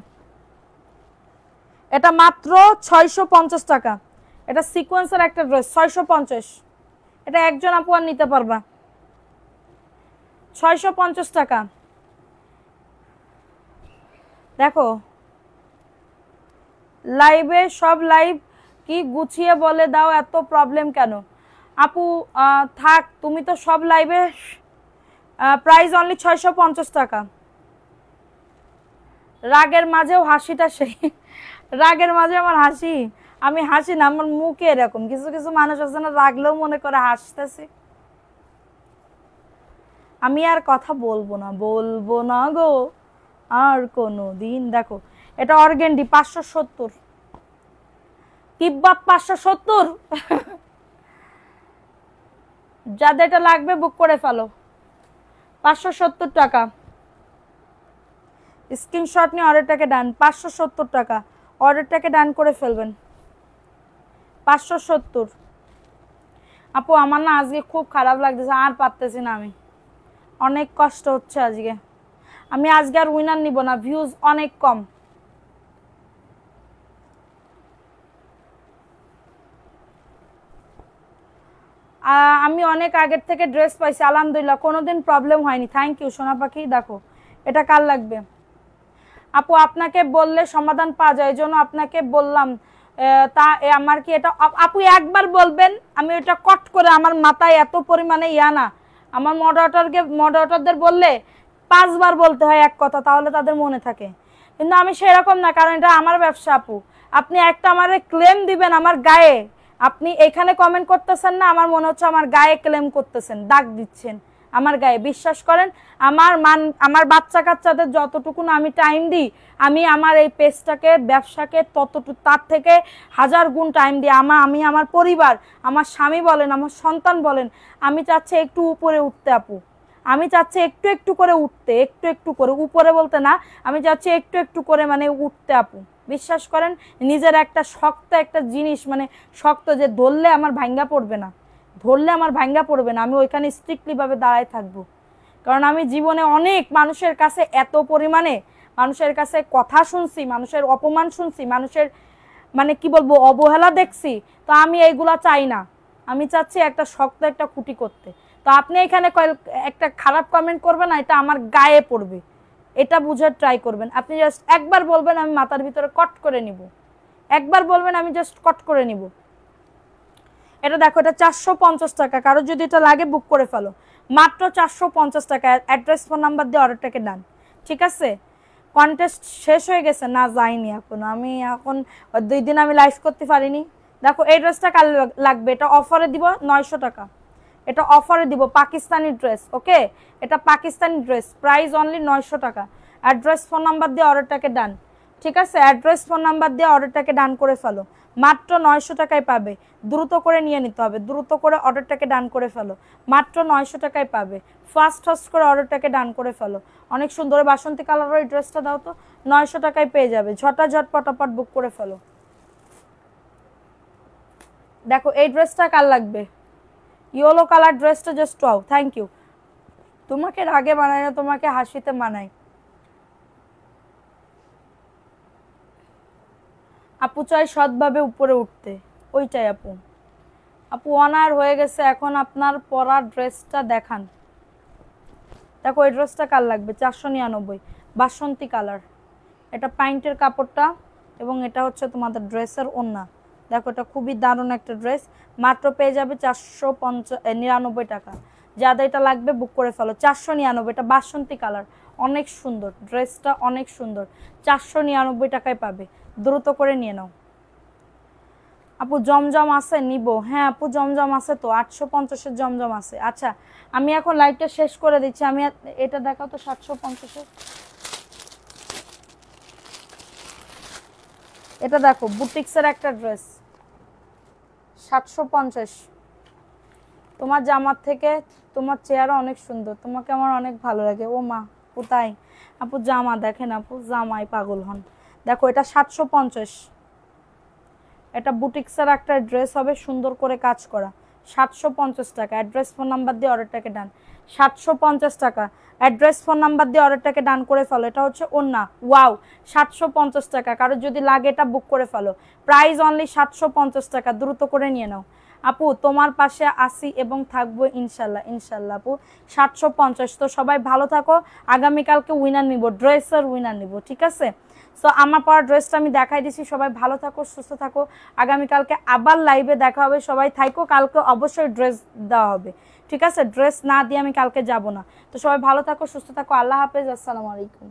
এটা মাত্র 650 টাকা। এটা সিকোয়েন্সের একটা ড্রেস, 650। এটা একজন আপু আর নিতে পারবা, 650 টাকা। দেখো লাইভে সব লাইভ কি গুছিয়ে বলে দাও, এত প্রবলেম কেন আপু? থাক, তুমি তো সব লাইভে। প্রাইস অনলি 650 টাকা। রাগের মাঝেও হাসিটা সেই, রাগের মাঝে আমার হাসি, আমি হাসি না, আমার মুখে এরকম। কিছু কিছু মানুষ আছে না, রাগলেও মনে করে হাসতেছে। আমি আর কথা বলবো না গো আর কোনো দিন। দেখো এটা অর্গেন্ডি 570, তিব্বত 570। যাদের এটা লাগবে বুক করে ফেলো, 570 টাকা। স্ক্রিনশট নিয়ে অর্ডারটাকে ডান, 570 টাকা। অর্ডারটাকে ডান করে ফেলবেন, 570। আপু আমার না আজকে খুব খারাপ লাগতেছে, আর পারতেছি না, আমি অনেক কষ্ট হচ্ছে আজকে। আমি আজকে আর উইনার নিব না, ভিউজ অনেক কম। আমি অনেক আগের থেকে ড্রেস পাইছি আলহামদুলিল্লাহ, কোনোদিন প্রবলেম হয়নি। থ্যাংক ইউ সোনা পাখি। দেখো এটা কার লাগবে? আপু আপনাকে বললে সমাধান পাওয়া যায়, এই জন্য আপনাকে বললাম। তা আমার কি এটা আপু একবার বলবেন, আমি এটা কট করে, আমার মাথায় এত পরিমাণে না, আমার মডারেটরদের বললে 5 বার বলতে হয় এক কথা, তাহলে তাদের মনে থাকে। কিন্তু আমি সেরকম না, কারণ এটা আমার ব্যবসা আপু। আপনি একটা আমারে ক্লেম দিবেন আমার গায়ে, আপনি এখানে কমেন্ট করতেছেন না, আমার মনে হচ্ছে আমার গায়ে ক্লেম করতেছেন, দাগ দিচ্ছেন আমার গায়ে। বিশ্বাস করেন, আমার বাচ্চা কাচ্চাদের যতটুকু না আমি টাইম দিই, আমি আমার এই পেজটাকে, ব্যবসাকে ততটুকু তার থেকে 1000 গুণ টাইম দিই। আমি আমার পরিবার, আমার স্বামী বলেন, আমার সন্তান বলেন, আমি চাচ্ছি একটু উপরে উঠতে আপু। আমি চাচ্ছি একটু একটু করে উঠতে, একটু একটু করে, উপরে বলতে না, আমি চাচ্ছি একটু একটু করে মানে উঠতে আপু। বিশ্বাস করেন, নিজের একটা শক্ত একটা জিনিস, মানে শক্ত যে ধরলে আমার ভাঙ্গা পড়বে না, ধরলে আমার ভাঙ্গা পড়বে না, আমি ওইখানে স্ট্রিক্টলি ভাবে দাঁড়ায় থাকবো। কারণ আমি জীবনে অনেক মানুষের কাছে এত পরিমাণে মানুষের কাছে কথা শুনছি, মানুষের অপমান শুনছি, মানুষের মানে কি বলবো অবহেলা দেখছি। তো আমি এইগুলা চাই না, আমি চাচ্ছি একটা শক্ত একটা খুঁটি করতে। তো আপনি এখানে একটা খারাপ কমেন্ট করবেন না, এটা আমার গায়ে পড়বে, এটা বুঝার ট্রাই করবেন। আপনি জাস্ট একবার বলবেন, আমি মাথার ভিতরে কট করে নিব, একবার বলবেন, আমি জাস্ট কট করে নিব। এটা দেখো, এটা 450 টাকা, কারো যদি এটা লাগে বুক করে ফেলো, মাত্র 450 টাকা। অ্যাড্রেস ফোন নাম্বার দিয়ে অর্ডারটাকে ডান, ঠিক আছে? কন্টেস্ট শেষ হয়ে গেছে না? যাইনি এখনো, আমি এখন 2 দিন আমি লাইভ করতে পারিনি। দেখো এই ড্রেসটা কাল লাগবে, এটা অফারে দিব 900 টাকা, এটা অফারে দিব, পাকিস্তানি ড্রেস, ওকে? এটা পাকিস্তানি ড্রেস, প্রাইস অনলি 900 টাকা। অ্যাড্রেস ফোন নাম্বার দিয়ে অর্ডারটাকে ডান, ঠিক আছে? অ্যাড্রেস ফোন নাম্বার দিয়ে অর্ডারটাকে ডান করে ফেলো, মাত্র 900 টাকায় পাবে। দ্রুত করে নিয়ে নিতে হবে, দ্রুত করে অর্ডারটাকে ডান করে ফেলো, মাত্র 900 টাকায় পাবে। ফাস্ট করে অর্ডারটাকে ডান করে ফেলো। অনেক সুন্দর বাসন্তী কালারের এই ড্রেসটা দাও তো, 900 টাকায় পেয়ে যাবে। ঝটাঝট পটাপট বুক করে ফেলো। দেখো এই ড্রেসটা কার লাগবে? ইয়েলো কালার ড্রেসটা জাস্ট ওয়াও, থ্যাংক ইউ। তোমাকে রাগে মানায় না, তোমাকে হাসিতে মানায়। আপু চাই সৎভাবে উপরে উঠতে, ওইটাই আপু। আপু অনার হয়ে গেছে, এখন আপনার পরা ড্রেসটা দেখান। দেখো এই ড্রেসটা কার লাগবে? 499, বাসন্তী কালার। এটা প্যান্টের কাপড়টা এবং এটা হচ্ছে তোমাদের ড্রেসের ওড়না। দেখো এটা খুবই দারুণ একটা ড্রেস, মাত্র পেয়ে যাবে 499 টাকা। যাদের এটা লাগবে বুক করে ফেলো, 499। এটা বাসন্তী কালার, অনেক সুন্দর ড্রেসটা, অনেক সুন্দর। 499 টাকায় পাবে, দ্রুত করে নিয়ে নাও। আপু জমজম আছে নিব? হ্যাঁ আপু জমজম আছে তো, 850-এর জমজম আছে। আচ্ছা আমি এখন লাইভটা শেষ করে দিচ্ছি, আমি এটা দেখাও তো 750-এর। এটা দেখো বুটিক্সের একটা ড্রেস, 750। তোমার জামার থেকে তোমার চেহারা অনেক সুন্দর, তোমাকে আমার অনেক ভালো লাগে। ও মা কোথায় আপু জামা দেখেন, আপু জামাই পাগল হন। দেখো এটা 750, এটা বুটিক্সের একটা ড্রেস হবে, সুন্দর করে কাজ করা, 750 টাকা। অ্যাড্রেস ফোন নাম্বার দিয়ে অর্ডারটাকে ডান, 750 টাকা। অ্যাড্রেস ফোন নাম্বার দিয়ে অর্ডারটাকে ডান করে ফেলো। এটা হচ্ছে ওন্না, ওয়াও, 750 টাকা। কারো যদি লাগে এটা বুক করে ফেলো, প্রাইস অনলি 750 টাকা, দ্রুত করে নিয়ে নাও। আপু তোমার পাশে আসি এবং থাকবো ইনশাল্লাহ, ইনশাল্লাহ আপু। 750। তো সবাই ভালো থাকো, আগামীকালকে উইনার নিব, ড্রেসের উইনার নিব, ঠিক আছে? সো আমার পরা ড্রেসটা আমি দেখাই দিছি। সবাই ভালো থাকো, সুস্থ থাকো, আগামীকালকে আবার লাইভে দেখা হবে। সবাই থাকো, কালকে অবশ্যই ড্রেস দেওয়া হবে, ঠিক আছে? ড্রেস না দিয়ে আমি কালকে যাব না। তো সবাই ভালো থাকো, সুস্থ থাকো, আল্লাহ হাফেজ, আসসালামু আলাইকুম।